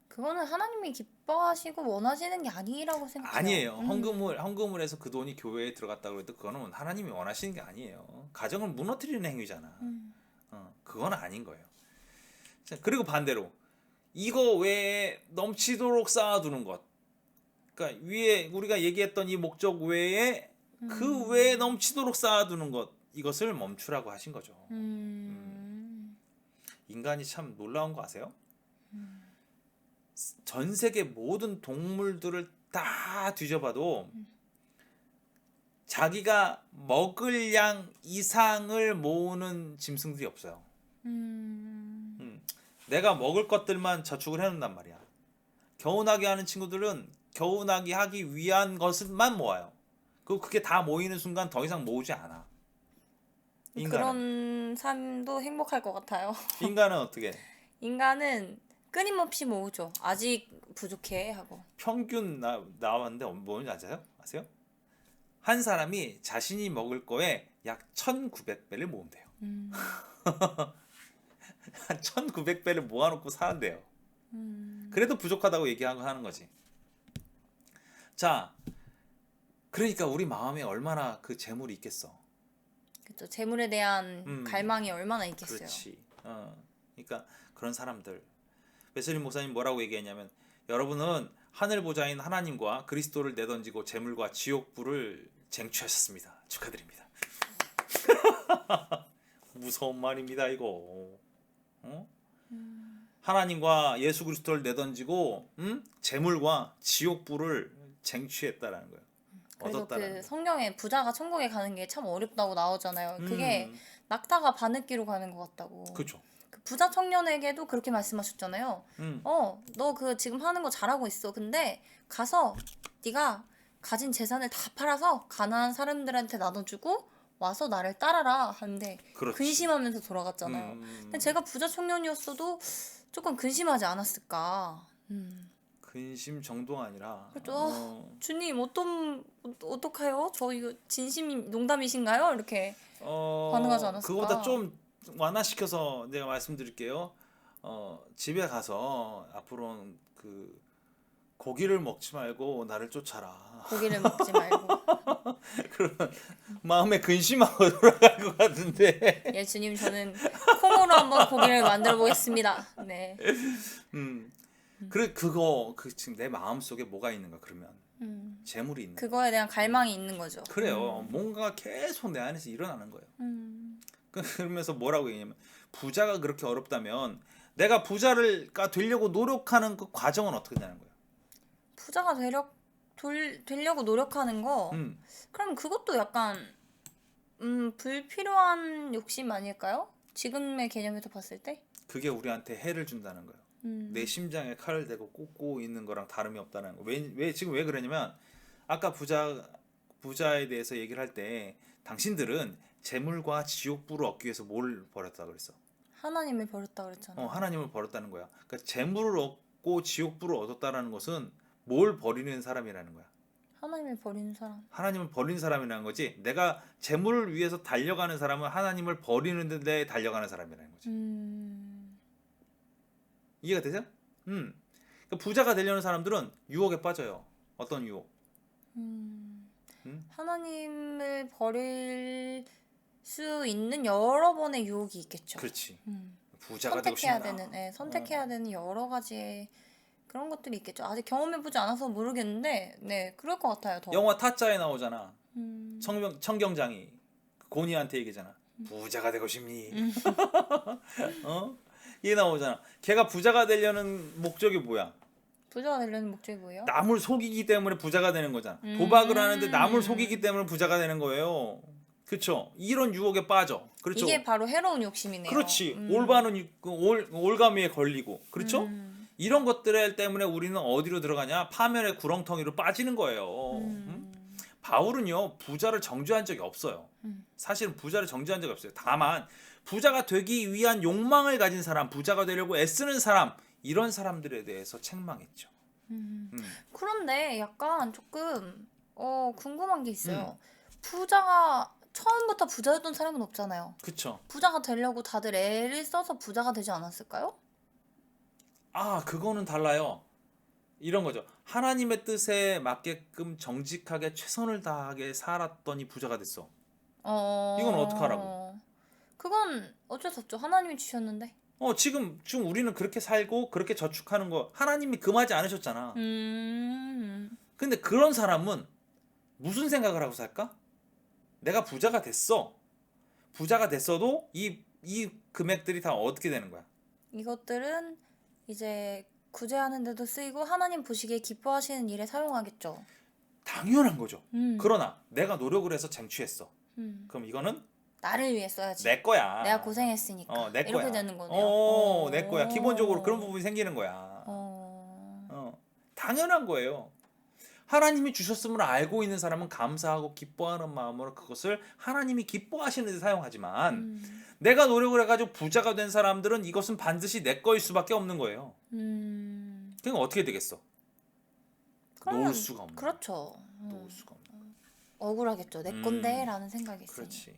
그거는 하나님이 기뻐하시고 원하시는 게 아니라고 생각해요. 아니에요. 헌금을 해서 그 돈이 교회에 들어갔다고 해도 그거는 하나님이 원하시는 게 아니에요. 가정을 무너뜨리는 행위잖아. 그건 아닌 거예요. 자, 그리고 반대로 이거 외에 넘치도록 쌓아두는 것. 그러니까 위에 우리가 얘기했던 이 목적 외에 그 외에 넘치도록 쌓아두는 것 이것을 멈추라고 하신 거죠. 인간이 참 놀라운 거 아세요? 전 세계 모든 동물들을 다 뒤져봐도 자기가 먹을 양 이상을 모으는 짐승들이 없어요. 내가 먹을 것들만 저축을 해놓는단 말이야. 겨우나기 하는 친구들은 겨우나기 하기 위한 것만 모아요. 그게 다 모이는 순간 더 이상 모으지 않아. 그런 삶도 행복할 것 같아요. 인간은 어떻게? 인간은 끊임없이 모으죠. 아직 부족해 하고. 평균 나왔는데 뭔지 아세요? 한 사람이 자신이 먹을 거에 약 1900배를 모은대요. 한 1900배를 모아놓고 사는데요. 그래도 부족하다고 얘기하는 거지. 자, 그러니까 우리 마음에 얼마나 그 재물이 있겠어. 그렇죠. 재물에 대한 갈망이 얼마나 있겠어요. 그렇지. 그러니까 그런 사람들. 웨슬리 목사님 뭐라고 얘기했냐면 여러분은 하늘 보좌인 하나님과 그리스도를 내던지고 재물과 지옥불을 쟁취하셨습니다. 축하드립니다. 무서운 말입니다 이거. 하나님과 예수 그리스도를 내던지고 재물과 지옥불을 쟁취했다라는 거예요. 그래서 얻었다라는 그 성경에 부자가 천국에 가는 게 참 어렵다고 나오잖아요. 그게 거예요. 낙타가 바느끼로 가는 것 같다고. 그렇죠. 그 부자 청년에게도 그렇게 말씀하셨잖아요. 너 그 지금 하는 거 잘하고 있어. 근데 가서 네가 가진 재산을 다 팔아서 가난한 사람들한테 나눠주고 와서 나를 따라라 하는데 그렇지. 근심하면서 돌아갔잖아요. 근데 제가 부자 청년이었어도 조금 근심하지 않았을까. 근심 정도가 아니라 그렇죠. 주님 어떡해요? 저 이거 진심 농담이신가요? 이렇게 반응하지 않았을까? 그거보다 좀 완화시켜서 내가 말씀드릴게요. 집에 가서 앞으로는 그 고기를 먹지 말고 나를 쫓아라. 고기를 먹지 말고. 그러면 마음에 근심하고 돌아갈 것 같은데. 예, 주님 저는 콩으로 한번 고기를 만들어 보겠습니다. 네. 그거 지금 내 마음 속에 뭐가 있는가 그러면 재물이 있는. 그거에 대한 갈망이 있는 거죠. 그래요. 뭔가 계속 내 안에서 일어나는 거예요. 그러면서 뭐라고 얘기냐면 부자가 그렇게 어렵다면 내가 부자가 되려고 노력하는 그 과정은 어떻게 되는 거예요? 부자가 되려고 노력하는 거. 그럼 그것도 약간 불필요한 욕심 아닐까요? 지금의 개념에서 봤을 때? 그게 우리한테 해를 준다는 거예요. 내 심장에 칼을 대고 꽂고 있는 거랑 다름이 없다는 거. 지금 왜 그러냐면 아까 부자에 대해서 얘기를 할 때 당신들은 재물과 지옥부를 얻기 위해서 뭘 버렸다 그랬어? 하나님을 버렸다 그랬잖아. 하나님을 버렸다는 거야. 그러니까 재물을 얻고 지옥부를 얻었다라는 것은 뭘 버리는 사람이라는 거야. 하나님을 버리는 사람. 하나님을 버린 사람이라는 거지. 내가 재물을 위해서 달려가는 사람은 하나님을 버리는 데 달려가는 사람이라는 거지. 이해가 되세요? 그러니까 부자가 되려는 사람들은 유혹에 빠져요. 어떤 유혹? 하나님을 버릴 수 있는 여러 번의 유혹이 있겠죠. 그렇지. 부자가 되고 선택해야 싶나? 되는, 선택해야 되는 여러 가지의 그런 것들이 있겠죠. 아직 경험해보지 않아서 모르겠는데, 네, 그럴 것 같아요. 더. 영화 타짜에 나오잖아. 청경장이 고니한테 얘기잖아. 부자가 되고 싶니? 얘 나오잖아. 걔가 부자가 되려는 목적이 뭐야? 부자가 되려는 목적이 뭐예요? 남을 속이기 때문에 부자가 되는 거잖아. 도박을 하는데 남을 속이기 때문에 부자가 되는 거예요. 그렇죠. 이런 유혹에 빠져. 그렇죠. 이게 바로 해로운 욕심이네요. 그렇지. 올바른 올가미에 걸리고. 그렇죠. 이런 것들 때문에 우리는 어디로 들어가냐? 파멸의 구렁텅이로 빠지는 거예요. 바울은요, 부자를 정죄한 적이 없어요. 사실은 부자를 정죄한 적이 없어요. 다만 부자가 되기 위한 욕망을 가진 사람, 부자가 되려고 애쓰는 사람, 이런 사람들에 대해서 책망했죠. 그런데 약간 조금 궁금한 게 있어요. 부자가 처음부터 부자였던 사람은 없잖아요. 그렇죠. 부자가 되려고 다들 애를 써서 부자가 되지 않았을까요? 그거는 달라요. 이런 거죠. 하나님의 뜻에 맞게끔 정직하게 최선을 다하게 살았더니 부자가 됐어. 이건 어떡하라고? 그건 어쩔 수 없죠. 하나님이 주셨는데. 지금 우리는 그렇게 살고 그렇게 저축하는 거 하나님이 금하지 않으셨잖아. 근데 그런 사람은 무슨 생각을 하고 살까? 내가 부자가 됐어. 부자가 됐어도 이 금액들이 다 어떻게 되는 거야? 이것들은 이제 구제하는 데도 쓰이고 하나님 보시기에 기뻐하시는 일에 사용하겠죠. 당연한 거죠. 그러나 내가 노력을 해서 쟁취했어. 그럼 이거는 나를 위해 써야지. 내 거야. 내가 고생했으니까. 내 이렇게 거야. 되는 거네요. 내 거야. 기본적으로 그런 부분이 생기는 거야. 당연한 거예요. 하나님이 주셨음을 알고 있는 사람은 감사하고 기뻐하는 마음으로 그것을 하나님이 기뻐하시는 데 사용하지만 내가 노력을 해가지고 부자가 된 사람들은 이것은 반드시 내 거일 수밖에 없는 거예요. 그럼 어떻게 되겠어? 놓을 수가 없는 거야. 그렇죠. 놓을 수가 없는 거야. 억울하겠죠. 내 건데 라는 생각이 있으니. 그렇지.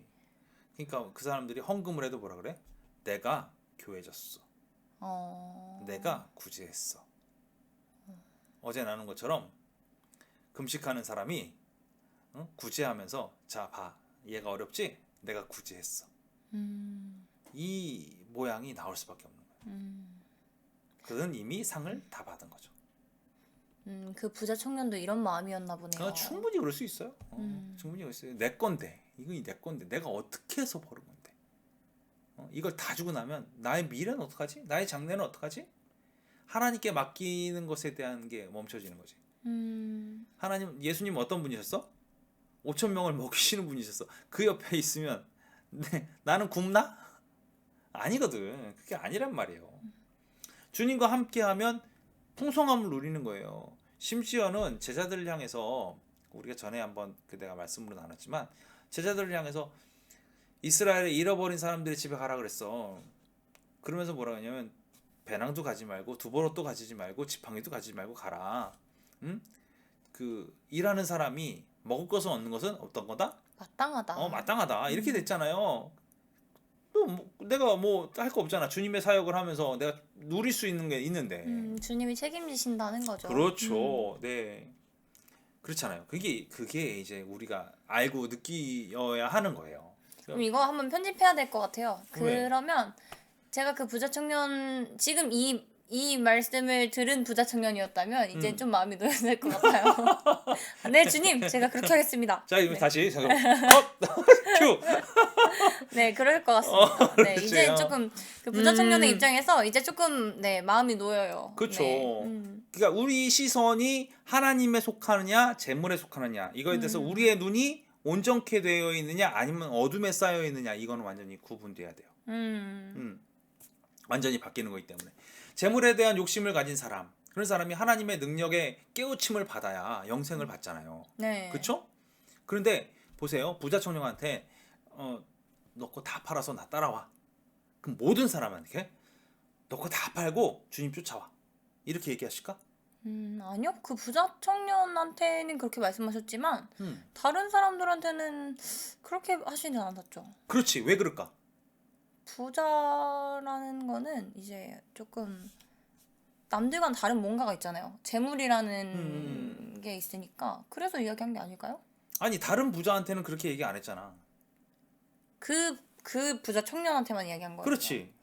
그러니까 그 사람들이 헌금을 해도 뭐라 그래? 내가 교회졌어. 내가 구제했어. 어제 나눈 것처럼 금식하는 사람이 구제하면서 자 봐, 얘가 어렵지? 내가 구제했어. 이 모양이 나올 수밖에 없는 거야. 그는 이미 상을 다 받은 거죠. 그 부자 청년도 이런 마음이었나 보네요. 충분히 그럴 수 있어요. 충분히 그럴 수 있어요. 내 건데, 이건 내 건데, 내가 어떻게 해서 버는 건데, 이걸 다 주고 나면 나의 미래는 어떡하지? 나의 장래는 어떡하지? 하나님께 맡기는 것에 대한 게 멈춰지는 거지. 예수님 어떤 분이셨어? 5,000명을 먹이시는 분이셨어. 그 옆에 있으면 나는 굶나? 아니거든. 그게 아니란 말이에요. 주님과 함께하면 풍성함을 누리는 거예요. 심지어는 제자들을 향해서 우리가 전에 한번 내가 말씀으로 나눴지만 제자들을 향해서 이스라엘에 잃어버린 사람들의 집에 가라 그랬어. 그러면서 뭐라 하냐면 배낭도 가지 말고 두보로도 가지지 말고 지팡이도 가지지 말고 가라. 그 일하는 사람이 먹을 것을 얻는 것은 어떤 거다? 마땅하다. 마땅하다. 이렇게 됐잖아요. 또 내가 뭐 할 거 없잖아. 주님의 사역을 하면서 내가 누릴 수 있는 게 있는데. 주님이 책임지신다는 거죠. 그렇죠. 네. 그렇잖아요. 그게 이제 우리가 알고 느끼어야 하는 거예요. 그럼 이거 한번 편집해야 될 것 같아요. 왜? 그러면 제가 그 부자 청년 지금 이 말씀을 들은 부자 청년이었다면 이제 좀 마음이 놓여질 것 같아요. 네, 주님, 제가 그렇게 하겠습니다. 자, 이거 네. 다시 잠깐. 큐. 네, 그럴 것 같습니다. 네, 그렇지. 이제 조금 그 부자 청년의 입장에서 이제 조금 마음이 놓여요. 그렇죠. 네. 그러니까 우리 시선이 하나님에 속하느냐, 재물에 속하느냐 이거에 대해서 우리의 눈이 온전케 되어 있느냐, 아니면 어둠에 쌓여 있느냐, 이거는 완전히 구분돼야 돼요. 완전히 바뀌는 거기 때문에 재물에 대한 욕심을 가진 사람, 그런 사람이 하나님의 능력에 깨우침을 받아야 영생을 받잖아요. 네. 그렇죠? 그런데 보세요. 부자 청년한테 너 거 다 팔아서 나 따라와. 그럼 모든 사람한테 너 거 다 팔고 주님 쫓아와. 이렇게 얘기하실까? 아니요. 그 부자 청년한테는 그렇게 말씀하셨지만 음. 다른 사람들한테는 그렇게 하시진 않았죠. 그렇지. 왜 그럴까? 부자라는 거는 이제 조금 남들과는 다른 뭔가가 있잖아요. 재물이라는 게 있으니까 그래서 이야기한 게 아닐까요? 아니 다른 부자한테는 그렇게 얘기 안 했잖아. 그 부자 청년한테만 이야기한 거예요. 그렇지.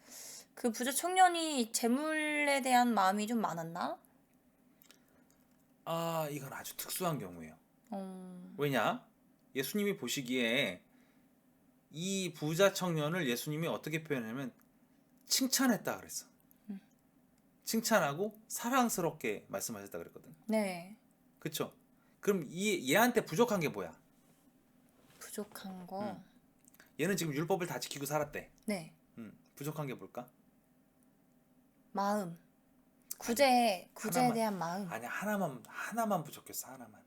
그 부자 청년이 재물에 대한 마음이 좀 많았나? 아 이건 아주 특수한 경우예요. 어, 왜냐? 예수님이 보시기에 이 부자 청년을 예수님이 어떻게 표현하냐면 칭찬했다 그랬어. 칭찬하고 사랑스럽게 말씀하셨다 그랬거든. 네. 그쵸? 그럼 얘한테 부족한 게 뭐야? 부족한 거. 얘는 지금 율법을 다 지키고 살았대. 네. 부족한 게 뭘까? 마음. 구제에 하나만. 대한 마음. 아니 하나만 부족했어. 하나만.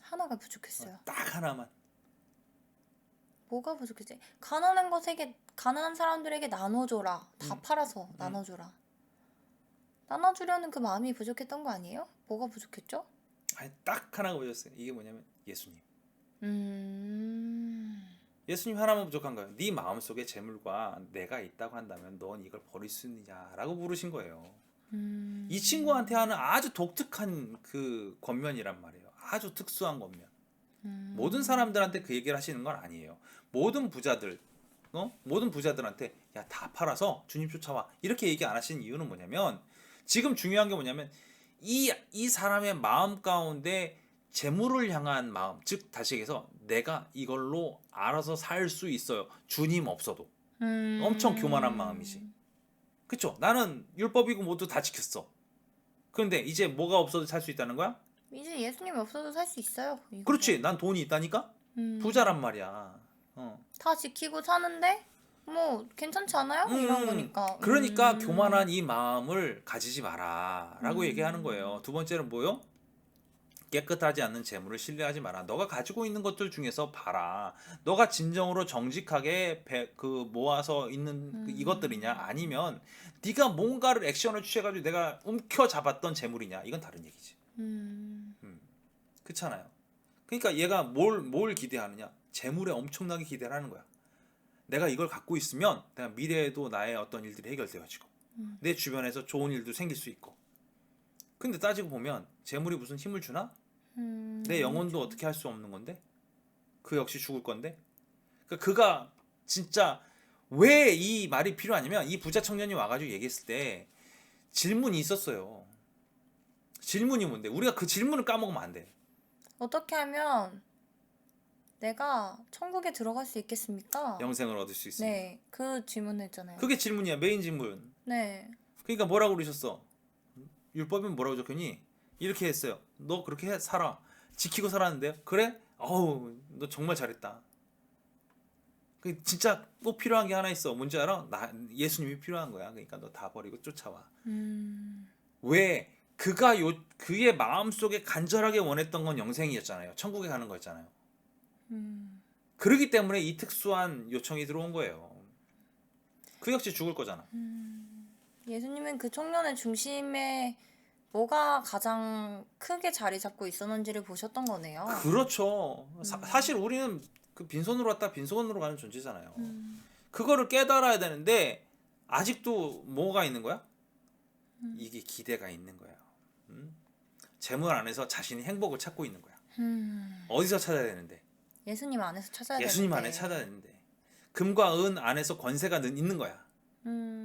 하나가 부족했어요. 딱 하나만. 뭐가 부족했지? 가난한 사람들에게 나눠줘라. 다 팔아서 나눠줘라. 나눠주려는 그 마음이 부족했던 거 아니에요? 뭐가 부족했죠? 아니 딱 하나가 보였어요. 이게 뭐냐면 예수님. 예수님 하나만 부족한 거예요. 네 마음속에 재물과 내가 있다고 한다면 넌 이걸 버릴 수 있느냐라고 물으신 거예요. 이 친구한테 하는 아주 독특한 그 권면이란 말이에요. 아주 특수한 권면. 모든 사람들한테 그 얘기를 하시는 건 아니에요. 모든 부자들, 모든 부자들한테 야 다 팔아서 주님 쫓아와 이렇게 얘기 안 하시는 이유는 뭐냐면 지금 중요한 게 뭐냐면 이 사람의 마음 가운데 재물을 향한 마음, 즉 다시 얘기해서 내가 이걸로 알아서 살 수 있어요. 주님 없어도. 엄청 교만한 마음이지. 그쵸? 나는 율법이고 모두 다 지켰어. 그런데 이제 뭐가 없어도 살 수 있다는 거야? 이제 예수님이 없어도 살 수 있어요. 이거는. 그렇지. 난 돈이 있다니까? 부자란 말이야. 다 지키고 사는데 뭐 괜찮지 않아요? 이런 거니까. 그러니까 교만한 이 마음을 가지지 마라 라고 얘기하는 거예요. 두 번째는 뭐요? 깨끗하지 않는 재물을 신뢰하지 마라. 너가 가지고 있는 것들 중에서 봐라. 너가 진정으로 정직하게 모아서 있는 이것들이냐 아니면 네가 뭔가를 액션을 취해가지고 내가 움켜잡았던 재물이냐 이건 다른 얘기지. 그렇잖아요. 그러니까 얘가 뭘 기대하느냐? 재물에 엄청나게 기대를 하는 거야. 내가 이걸 갖고 있으면 내가 미래에도 나의 어떤 일들이 해결되어지고 내 주변에서 좋은 일도 생길 수 있고. 근데 따지고 보면 재물이 무슨 힘을 주나? 내 영혼도 어떻게 할 수 없는 건데? 그 역시 죽을 건데? 그러니까 그가 진짜 왜 이 말이 필요하냐면 이 부자 청년이 와가지고 얘기했을 때 질문이 있었어요. 질문이 뭔데? 우리가 그 질문을 까먹으면 안 돼. 어떻게 하면 내가 천국에 들어갈 수 있겠습니까? 영생을 얻을 수 있습니다. 네, 그 질문을 했잖아요. 그게 질문이야. 메인 질문. 네. 그러니까 뭐라고 그러셨어? 율법은 뭐라고 적혔니? 이렇게 했어요. 너 그렇게 살아. 지키고 살았는데요. 그래? 어우, 너 정말 잘했다. 그 진짜 꼭 필요한 게 하나 있어. 뭔지 알아? 예수님이 필요한 거야. 그러니까 너 다 버리고 쫓아와. 왜? 그의 마음속에 간절하게 원했던 건 영생이었잖아요. 천국에 가는 거였잖아요. 그러기 때문에 이 특수한 요청이 들어온 거예요. 그 역시 죽을 거잖아. 예수님은 그 청년의 중심에 뭐가 가장 크게 자리 잡고 있었는지를 보셨던 거네요. 그렇죠. 사실 우리는 그 빈손으로 왔다 빈손으로 가는 존재잖아요. 그거를 깨달아야 되는데 아직도 뭐가 있는 거야? 이게 기대가 있는 거야. 재물 안에서 자신이 행복을 찾고 있는 거야. 어디서 찾아야 되는데? 예수님 안에서 찾아야 예수님 되는데. 안에 찾아야 되는데. 금과 은 안에서 권세가 있는 거야.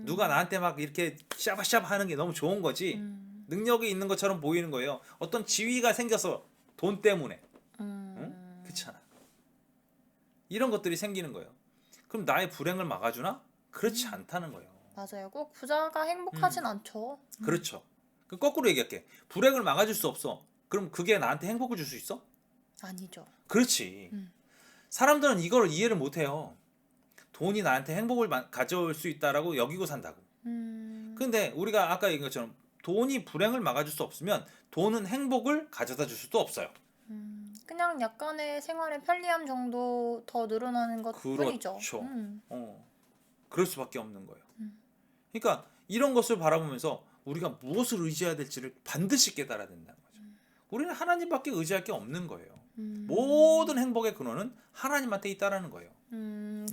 누가 나한테 막 이렇게 샤바샤바 하는 게 너무 좋은 거지. 능력이 있는 것처럼 보이는 거예요. 어떤 지위가 생겨서 돈 때문에. 응? 그렇잖아. 이런 것들이 생기는 거예요. 그럼 나의 불행을 막아주나? 그렇지 않다는 거예요. 맞아요. 꼭 부자가 행복하진 않죠. 그렇죠. 그 거꾸로 얘기할게. 불행을 막아줄 수 없어. 그럼 그게 나한테 행복을 줄 수 있어? 아니죠. 그렇지. 사람들은 이걸 이해를 못해요. 돈이 나한테 행복을 가져올 수 있다라고 여기고 산다고. 근데 우리가 아까 얘기한 것처럼 돈이 불행을 막아줄 수 없으면 돈은 행복을 가져다 줄 수도 없어요. 그냥 약간의 생활의 편리함 정도 더 늘어나는 것 뿐이죠. 그렇죠. 그럴 수밖에 없는 거예요. 그러니까 이런 것을 바라보면서 우리가 무엇을 의지해야 될지를 반드시 깨달아야 된다는 거죠. 우리는 하나님밖에 의지할 게 없는 거예요. 모든 행복의 근원은 하나님한테 있다라는 거예요.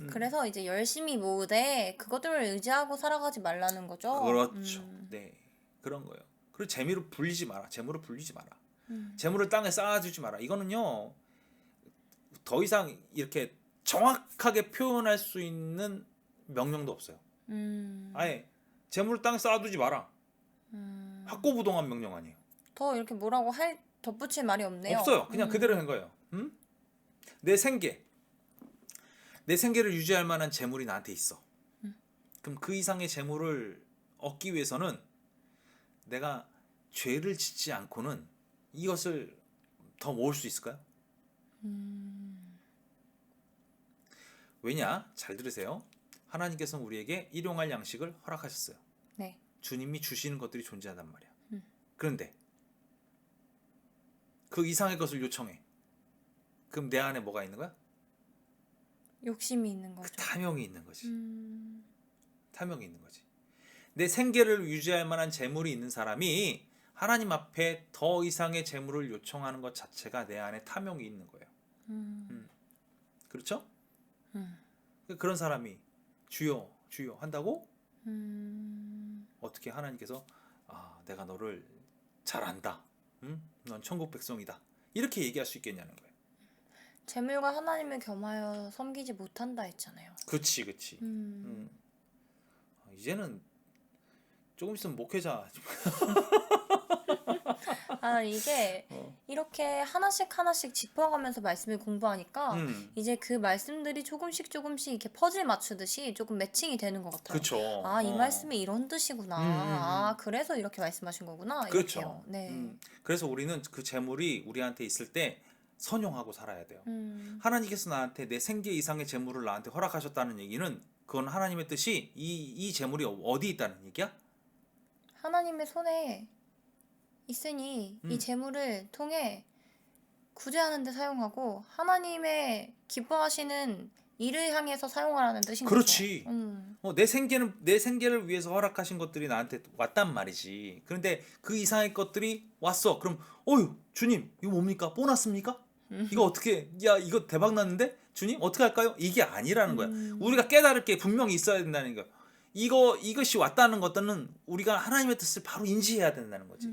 그래서 이제 열심히 모으되 그것들을 의지하고 살아가지 말라는 거죠. 그렇죠. 네, 그런 거예요. 그리고 재미로 불리지 마라. 재물을 불리지 마라. 재물을 땅에 쌓아주지 마라. 이거는요, 더 이상 이렇게 정확하게 표현할 수 있는 명령도 없어요. 아예 재물을 땅에 쌓아두지 마라. 확고부동한 명령 아니에요. 더 이렇게 뭐라고 덧붙일 말이 없네요. 없어요. 그냥 그대로 한 거예요. 내 생계를 유지할 만한 재물이 나한테 있어. 그럼 그 이상의 재물을 얻기 위해서는 내가 죄를 짓지 않고는 이것을 더 모을 수 있을까요? 왜냐? 잘 들으세요. 하나님께서는 우리에게 일용할 양식을 허락하셨어요. 네. 주님이 주시는 것들이 존재한단 말이야. 그런데 그 이상의 것을 요청해. 그럼 내 안에 뭐가 있는 거야? 욕심이 있는 거죠. 그 탐욕이 있는 거지. 탐욕이 있는 거지. 내 생계를 유지할 만한 재물이 있는 사람이 하나님 앞에 더 이상의 재물을 요청하는 것 자체가 내 안에 탐욕이 있는 거예요. 그렇죠? 그런 사람이 주여 주여 한다고 어떻게 하나님께서 내가 너를 잘 안다. 넌 천국 백성이다. 이렇게 얘기할 수 있겠냐는 거예요. 재물과 하나님을 겸하여 섬기지 못한다 했잖아요. 그치. 이제는 조금 있으면 목회자. 이게 이렇게 하나씩 짚어가면서 말씀을 공부하니까 이제 그 말씀들이 조금씩 이렇게 퍼즐 맞추듯이 조금 매칭이 되는 것 같아요. 그렇죠. 이 말씀이 이런 뜻이구나. 그래서 이렇게 말씀하신 거구나. 그렇죠. 이렇게요. 네. 그래서 우리는 그 재물이 우리한테 있을 때 선용하고 살아야 돼요. 하나님께서 나한테 내 생계 이상의 재물을 나한테 허락하셨다는 얘기는 그건 하나님의 뜻이 이 재물이 어디 있다는 얘기야? 하나님의 손에 있으니 이 재물을 통해 구제하는 데 사용하고 하나님의 기뻐하시는 일을 향해서 사용하라는 뜻인 그렇지. 거죠. 내 생계를 위해서 허락하신 것들이 나한테 왔단 말이지. 그런데 그 이상의 것들이 왔어. 그럼 주님 이거 뭡니까? 보너스입니까? 이거 어떻게 이거 대박 났는데 주님 어떻게 할까요? 이게 아니라는 거야. 우리가 깨달을 게 분명히 있어야 된다는 거야. 이것이 왔다는 것들은 우리가 하나님의 뜻을 바로 인지해야 된다는 거지.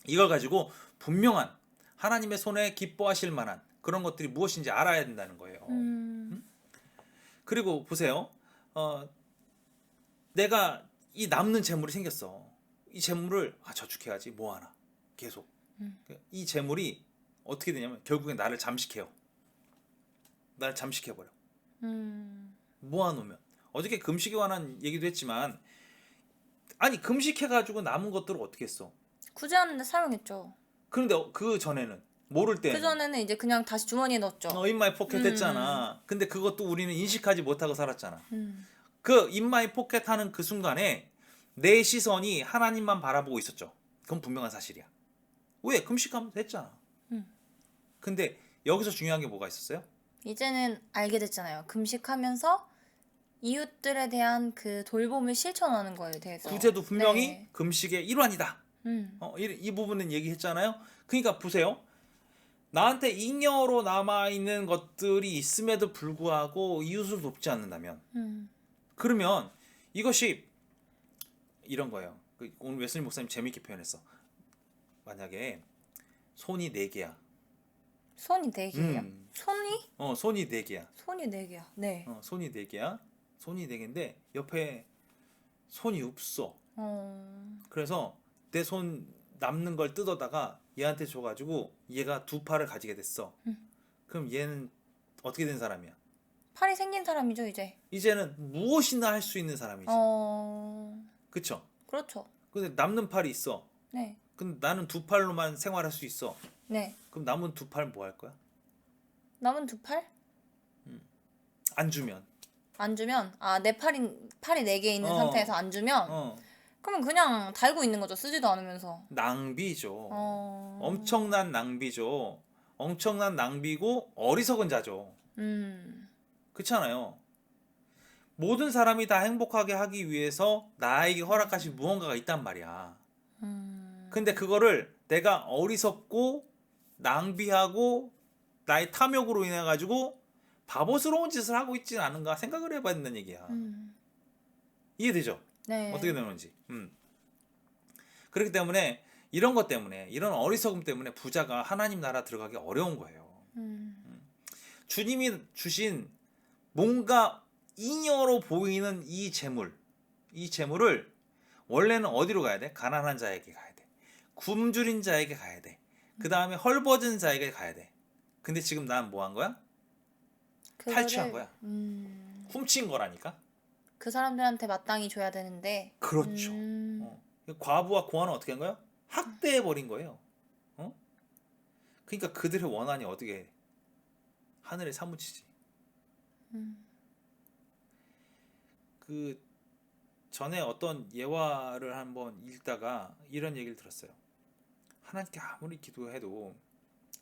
이걸 가지고 분명한 하나님의 손에 기뻐하실 만한 그런 것들이 무엇인지 알아야 된다는 거예요. 그리고 보세요. 내가 이 남는 재물이 생겼어. 이 재물을 저축해야지 뭐 하나 계속. 이 재물이 어떻게 되냐면 결국엔 나를 잠식해요. 나를 잠식해버려. 모아놓으면 어저께 금식에 관한 얘기도 했지만 금식해가지고 남은 것들을 어떻게 했어? 구제하는 데 사용했죠. 그런데 그 전에는 모를 때 그 전에는 이제 그냥 다시 주머니에 넣었죠. in my pocket 했잖아. 근데 그것도 우리는 인식하지 못하고 살았잖아. 그 in my pocket 하는 그 순간에 내 시선이 하나님만 바라보고 있었죠. 그건 분명한 사실이야. 왜? 금식하면서 했잖아. 근데 여기서 중요한 게 뭐가 있었어요? 이제는 알게 됐잖아요. 금식하면서 이웃들에 대한 그 돌봄을 실천하는 거에 대해서. 구제도 분명히 네. 금식의 일환이다. 이 부분은 얘기했잖아요. 그러니까 보세요. 나한테 잉여로 남아있는 것들이 있음에도 불구하고 이웃을 돕지 않는다면 그러면 이것이 이런 거예요. 오늘 웨슬리 목사님 재밌게 표현했어. 만약에 손이 4개야. 손이 4개예요? 손이? 손이 4개야. 손이 4개야. 네. 손이 4개야. 손이 4개인데 옆에 손이 없어. 그래서 내 손 남는 걸 뜯어다가 얘한테 줘가지고 얘가 2팔을 가지게 됐어. 그럼 얘는 어떻게 된 사람이야? 팔이 생긴 사람이죠 이제. 이제는 무엇이나 할 수 있는 사람이지. 그쵸? 그렇죠. 근데 남는 팔이 있어. 네. 근데 나는 2팔로만 생활할 수 있어. 네. 그럼 남은 2팔 뭐 할 거야? 남은 2팔? 안 주면. 안 주면 내 팔이 4개 있는 상태에서 안 주면 그러면 그냥 달고 있는 거죠. 쓰지도 않으면서. 낭비죠. 어. 엄청난 낭비죠. 엄청난 낭비고 어리석은 자죠. 그렇잖아요. 모든 사람이 다 행복하게 하기 위해서 나에게 허락하신 무언가가 있단 말이야. 근데 그거를 내가 어리석고 낭비하고 나의 탐욕으로 인해 가지고 바보스러운 짓을 하고 있지는 않은가 생각을 해봐야 된다는 얘기야. 이해되죠? 네. 어떻게 되는 건지. 그렇기 때문에 이런 것 때문에 이런 어리석음 때문에 부자가 하나님 나라 들어가기 어려운 거예요. 주님이 주신 뭔가 잉여로 보이는 이 재물을 원래는 어디로 가야 돼? 가난한 자에게 가야 돼. 굶주린 자에게 가야 돼. 그 다음에 헐벗은 자에게 가야 돼. 근데 지금 난 뭐 한 거야? 탈취한 거야. 훔친 거라니까. 그 사람들한테 마땅히 줘야 되는데. 그렇죠. 과부와 고아는 어떻게 한 거야? 학대해 버린 거예요. 그러니까 그들의 원한이 어떻게 하늘에 사무치지. 그 전에 어떤 예화를 한번 읽다가 이런 얘기를 들었어요. 하나님께 아무리 기도해도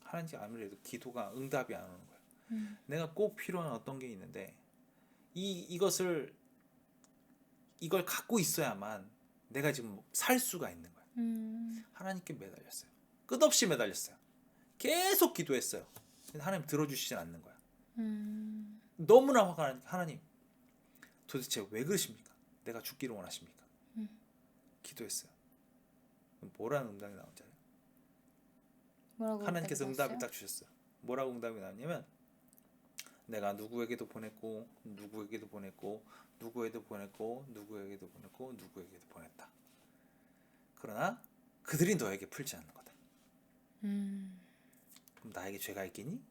하나님께 아무리 해도 기도가 응답이 안 오는 거예요. 내가 꼭 필요한 어떤 게 있는데 이걸 갖고 있어야만 내가 지금 살 수가 있는 거예요. 하나님께 매달렸어요. 끝없이 매달렸어요. 계속 기도했어요. 근데 하나님 들어주시지 않는 거야. 너무나 화가 나니까 하나님 도대체 왜 그러십니까? 내가 죽기를 원하십니까? 기도했어요. 뭐라는 응답이 나온지 알아요? 뭐라고 하나님께서 대답했어요? 응답이 딱 주셨어요. 뭐라고 응답이 나왔냐면 내가 누구에게도 보냈고 누구에게도 보냈고 누구에게도 보냈고 누구에게도 보냈고 누구에게도 보냈다. 그러나 그들이 너에게 풀지 않는 거다. 그럼 나에게 죄가 있겠니?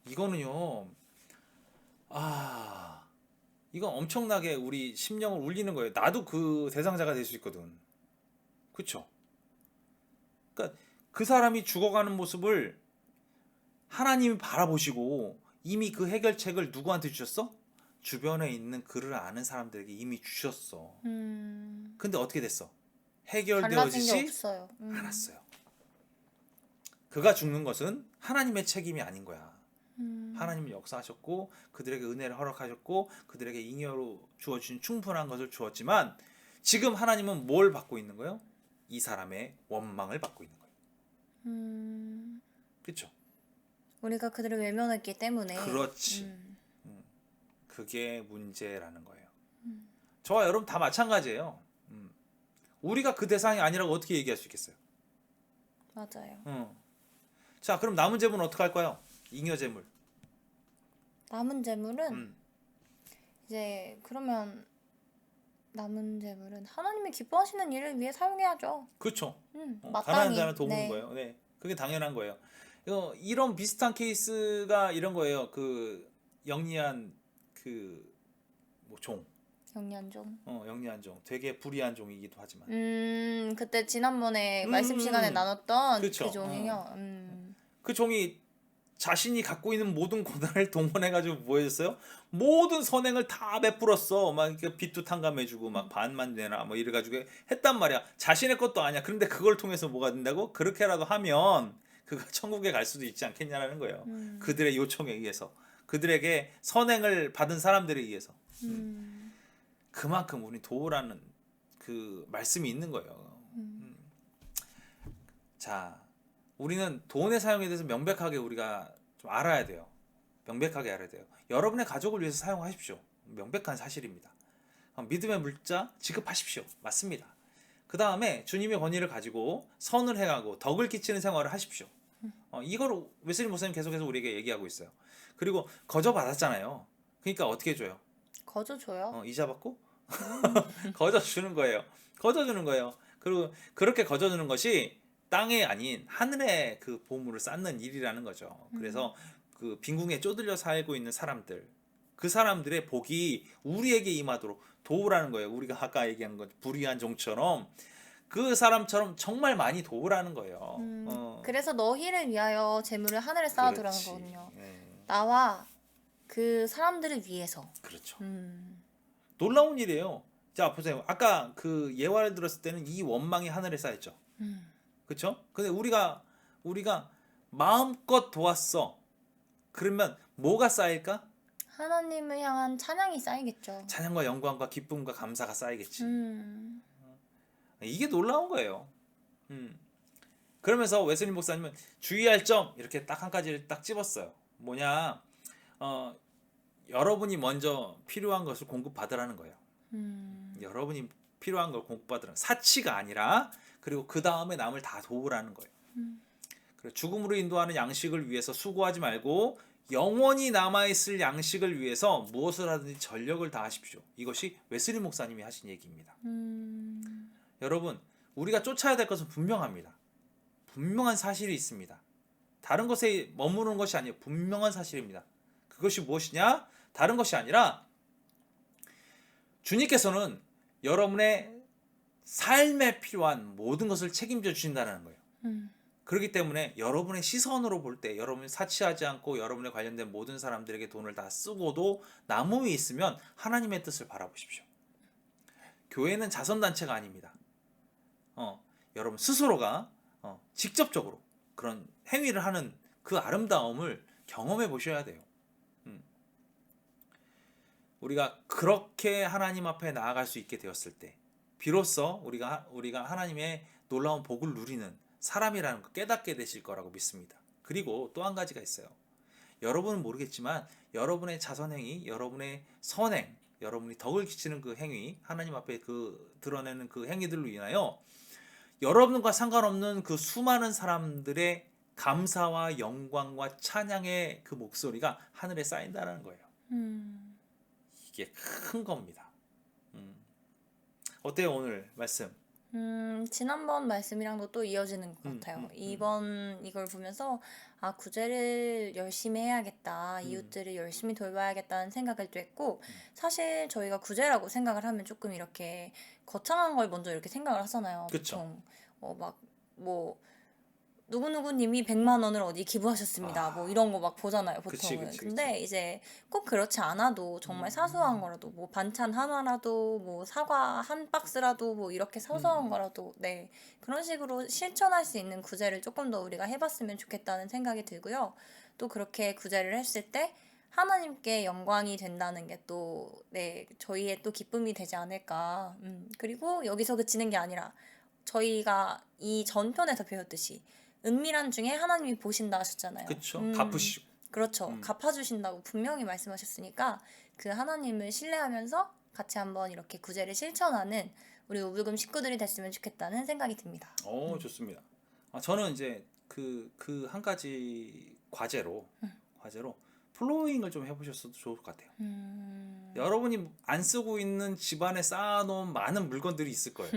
이거는요. 이건 엄청나게 우리 심령을 울리는 거예요. 나도 그 대상자가 될 수 있거든. 그쵸? 그러니까 그 사람이 죽어가는 모습을 하나님이 바라보시고 이미 그 해결책을 누구한테 주셨어? 주변에 있는 그를 아는 사람들에게 이미 주셨어. 근데 어떻게 됐어? 달라진 게 해결되어지지 없어요. 않았어요. 그가 죽는 것은 하나님의 책임이 아닌 거야. 하나님은 역사하셨고 그들에게 은혜를 허락하셨고 그들에게 잉여로 주어주신 충분한 것을 주었지만 지금 하나님은 뭘 받고 있는 거예요? 이 사람의 원망을 받고 있는 거예요. 그렇죠? 우리가 그들을 외면했기 때문에. 그렇지. 그게 문제라는 거예요. 저와 여러분 다 마찬가지예요. 우리가 그 대상이 아니라고 어떻게 얘기할 수 있겠어요? 맞아요. 자, 그럼 남은 재물은 어떻게 할까요? 잉여 재물. 남은 재물은 이제 그러면 남은 재물은 하나님이 기뻐하시는 일을 위해 사용해야죠. 그렇죠. 가난한 마땅히. 자는 도우는 네. 거예요. 네, 그게 당연한 거예요. 이런 비슷한 케이스가 이런 거예요. 그 영리한 뭐 종, 영양종. 영리한 종, 되게 불의한 종이기도 하지만 그때 지난번에 말씀 시간에 나눴던 그쵸. 그 종이요. 그 종이 자신이 갖고 있는 모든 고난을 동원해가지고 뭐 했어요? 모든 선행을 다 베풀었어. 막 이렇게 빚도 탕감해주고 막 반만 내놔 뭐 이래가지고 했단 말이야. 자신의 것도 아니야. 그런데 그걸 통해서 뭐가 된다고? 그렇게라도 하면 그가 천국에 갈 수도 있지 않겠냐라는 거예요. 그들의 요청에 의해서. 그들에게 선행을 받은 사람들에 의해서. 그만큼 우리 도우라는 그 말씀이 있는 거예요. 자, 우리는 돈의 사용에 대해서 명백하게 우리가 좀 알아야 돼요. 명백하게 알아야 돼요. 여러분의 가족을 위해서 사용하십시오. 명백한 사실입니다. 믿음의 물자 지급하십시오. 맞습니다. 그 다음에 주님의 권위를 가지고 선을 행하고 덕을 끼치는 생활을 하십시오. 이걸 웨슬리 목사님 계속해서 우리에게 얘기하고 있어요. 그리고 거저 받았잖아요. 그러니까 어떻게 줘요? 거저 줘요. 이자 받고 거저 주는 거예요. 거저 주는 거예요. 그리고 그렇게 거저 주는 것이 땅에 아닌 하늘에 그 보물을 쌓는 일이라는 거죠. 그래서 그 빈궁에 쪼들려 살고 있는 사람들, 그 사람들의 복이 우리에게 임하도록 도우라는 거예요. 우리가 아까 얘기한 것 불의한 종처럼 그 사람처럼 정말 많이 도우라는 거예요. 그래서 너희를 위하여 재물을 하늘에 쌓아두라는 그렇지. 거거든요. 예. 나와 그 사람들을 위해서. 그렇죠. 음. 놀라운 일이에요. 자 보세요. 아까 그 예화를 들었을 때는 이 원망이 하늘에 쌓였죠. 그렇죠? 근데 우리가 마음껏 도왔어. 그러면 뭐가 쌓일까? 하나님을 향한 찬양이 쌓이겠죠. 찬양과 영광과 기쁨과 감사가 쌓이겠지. 음, 이게 놀라운 거예요. 그러면서 웨슬리 목사님은 주의할 점 이렇게 딱 한 가지를 딱 집었어요. 뭐냐? 여러분이 먼저 필요한 것을 공급받으라는 거예요. 여러분이 필요한 걸 공급받으라는 사치가 아니라 그리고 그 다음에 남을 다 도우라는 거예요. 그리고 죽음으로 인도하는 양식을 위해서 수고하지 말고 영원히 남아있을 양식을 위해서 무엇을 하든지 전력을 다하십시오. 이것이 웨슬리 목사님이 하신 얘기입니다. 여러분, 우리가 쫓아야 될 것은 분명합니다. 분명한 사실이 있습니다. 다른 것에 머무르는 것이 아니에요. 분명한 사실입니다. 그것이 무엇이냐? 다른 것이 아니라 주님께서는 여러분의 삶에 필요한 모든 것을 책임져 주신다는 거예요. 그렇기 때문에 여러분의 시선으로 볼 때 여러분이 사치하지 않고 여러분에 관련된 모든 사람들에게 돈을 다 쓰고도 남음이 있으면 하나님의 뜻을 바라보십시오. 교회는 자선단체가 아닙니다. 여러분 스스로가 직접적으로 그런 행위를 하는 그 아름다움을 경험해 보셔야 돼요. 우리가 그렇게 하나님 앞에 나아갈 수 있게 되었을 때 비로소 우리가 하나님의 놀라운 복을 누리는 사람이라는 걸 깨닫게 되실 거라고 믿습니다. 그리고 또 한 가지가 있어요. 여러분은 모르겠지만 여러분의 자선행위, 여러분의 선행, 여러분이 덕을 끼치는 그 행위, 하나님 앞에 그 드러내는 그 행위들로 인하여 여러분과 상관없는 그 수많은 사람들의 감사와 영광과 찬양의 그 목소리가 하늘에 쌓인다는 거예요. 이게 큰 겁니다. 어때요 오늘 말씀? 지난번 말씀이랑도 또 이어지는 것 같아요. 이번 이걸 보면서 구제를 열심히 해야겠다. 이웃들을 열심히 돌봐야겠다는 생각을 또 했고, 사실 저희가 구제라고 생각을 하면 조금 이렇게 거창한 걸 먼저 이렇게 생각을 하잖아요. 그쵸. 보통 누구누구님이 100만 원을 어디 기부하셨습니다. 뭐 이런 거 막 보잖아요, 보통은. 그치. 근데 이제 꼭 그렇지 않아도 정말 사소한 거라도 뭐 반찬 하나라도 뭐 사과 한 박스라도 뭐 이렇게 사소한 거라도 네. 그런 식으로 실천할 수 있는 구제를 조금 더 우리가 해봤으면 좋겠다는 생각이 들고요. 또 그렇게 구제를 했을 때 하나님께 영광이 된다는 게 또 네, 저희의 또 기쁨이 되지 않을까. 그리고 여기서 그치는 게 아니라 저희가 이 전편에서 배웠듯이 은밀한 중에 하나님이 보신다 하셨잖아요. 그렇죠. 갚으시고. 그렇죠. 갚아주신다고 분명히 말씀하셨으니까 그 하나님을 신뢰하면서 같이 한번 이렇게 구제를 실천하는 우리 우불금 식구들이 됐으면 좋겠다는 생각이 듭니다. 좋습니다. 저는 이제 그 한 가지 과제로 플로잉을 좀 해보셨어도 좋을 것 같아요. 여러분이 안 쓰고 있는 집안에 쌓아놓은 많은 물건들이 있을 거예요.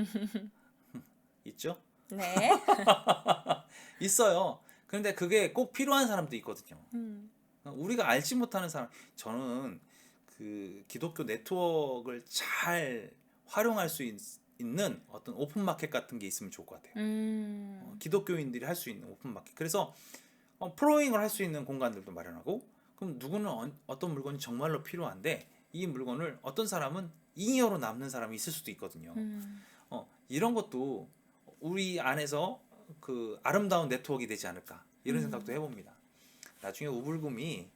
있죠? 네. 있어요. 그런데 그게 꼭 필요한 사람도 있거든요. 우리가 알지 못하는 사람, 저는 그 기독교 네트워크를 잘 활용할 수 있는 어떤 오픈마켓 같은 게 있으면 좋을 것 같아요. 기독교인들이 할 수 있는 오픈마켓. 그래서 플로잉을 할 수 있는 공간들도 마련하고, 그럼 누구는 어떤 물건이 정말로 필요한데 이 물건을 어떤 사람은 잉여로 남는 사람이 있을 수도 있거든요. 이런 것도 우리 안에서 그 아름다운 네트워크가 되지 않을까 이런 생각도 해봅니다. 나중에 우불금이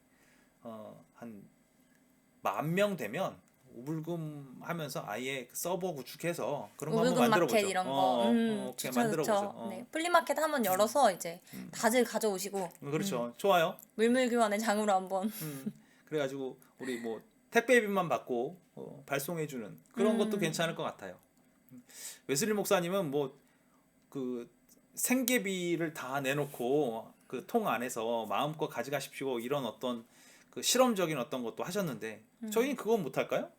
한 10,000명 되면 우불금 하면서 아예 서버 구축해서 그런 거 한번 우불금 만들어 마켓 보죠. 이런 거. 이렇게 만들어 보죠. 네. 플리마켓 한번 열어서 이제 다들 가져오시고 그렇죠. 좋아요. 물물 교환의 장으로 한번. 그래가지고 우리 뭐 택배비만 받고 발송해주는 그런 것도 괜찮을 것 같아요. 웨슬리 목사님은 뭐 그 생계비를 다 내놓고 그 통 안에서 마음껏 가져가십시오 이런 어떤 그 실험적인 어떤 것도 하셨는데 저희는 그건 못 할까요?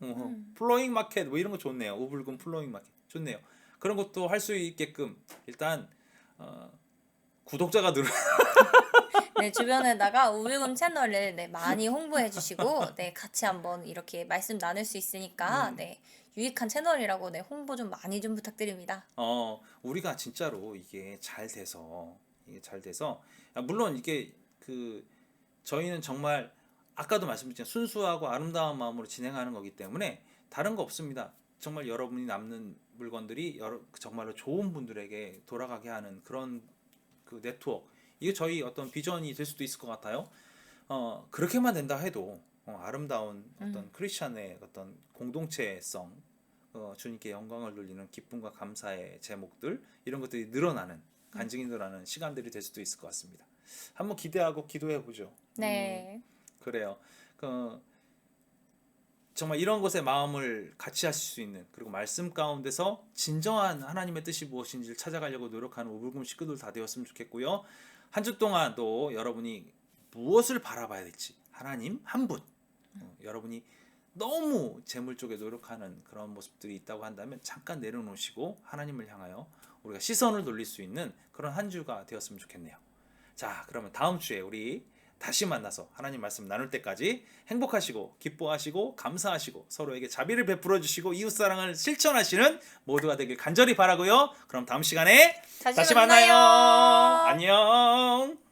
플로잉 마켓 뭐 이런 거 좋네요. 우불금 플로잉 마켓 좋네요. 그런 것도 할 수 있게끔 일단 구독자가 늘어. 네, 주변에다가 우불금 채널을 네, 많이 홍보해 주시고 네, 같이 한번 이렇게 말씀 나눌 수 있으니까 네, 유익한 채널이라고 네, 홍보 좀 많이 좀 부탁드립니다. 우리가 진짜로 이게 잘 돼서 물론 이게 그 저희는 정말 아까도 말씀드렸지만 순수하고 아름다운 마음으로 진행하는 거기 때문에 다른 거 없습니다. 정말 여러분이 남는 물건들이 정말로 좋은 분들에게 돌아가게 하는 그런 그 네트워크, 이게 저희 어떤 비전이 될 수도 있을 것 같아요. 그렇게만 된다 해도 아름다운 어떤 크리스찬의 어떤 공동체성, 주님께 영광을 돌리는 기쁨과 감사의 제목들, 이런 것들이 늘어나는, 간증이 늘어나는 시간들이 될 수도 있을 것 같습니다. 한번 기대하고 기도해 보죠. 네. 그래요. 정말 이런 것에 마음을 같이 하실 수 있는, 그리고 말씀 가운데서 진정한 하나님의 뜻이 무엇인지를 찾아가려고 노력하는 오불금 식구들 다 되었으면 좋겠고요. 한 주 동안도 여러분이 무엇을 바라봐야 될지, 하나님 한 분, 여러분이 너무 재물 쪽에 노력하는 그런 모습들이 있다고 한다면 잠깐 내려놓으시고 하나님을 향하여 우리가 시선을 돌릴 수 있는 그런 한 주가 되었으면 좋겠네요. 자, 그러면 다음 주에 우리 다시 만나서 하나님 말씀 나눌 때까지 행복하시고 기뻐하시고 감사하시고 서로에게 자비를 베풀어 주시고 이웃사랑을 실천하시는 모두가 되길 간절히 바라고요. 그럼 다음 시간에 다시 만나요. 안녕.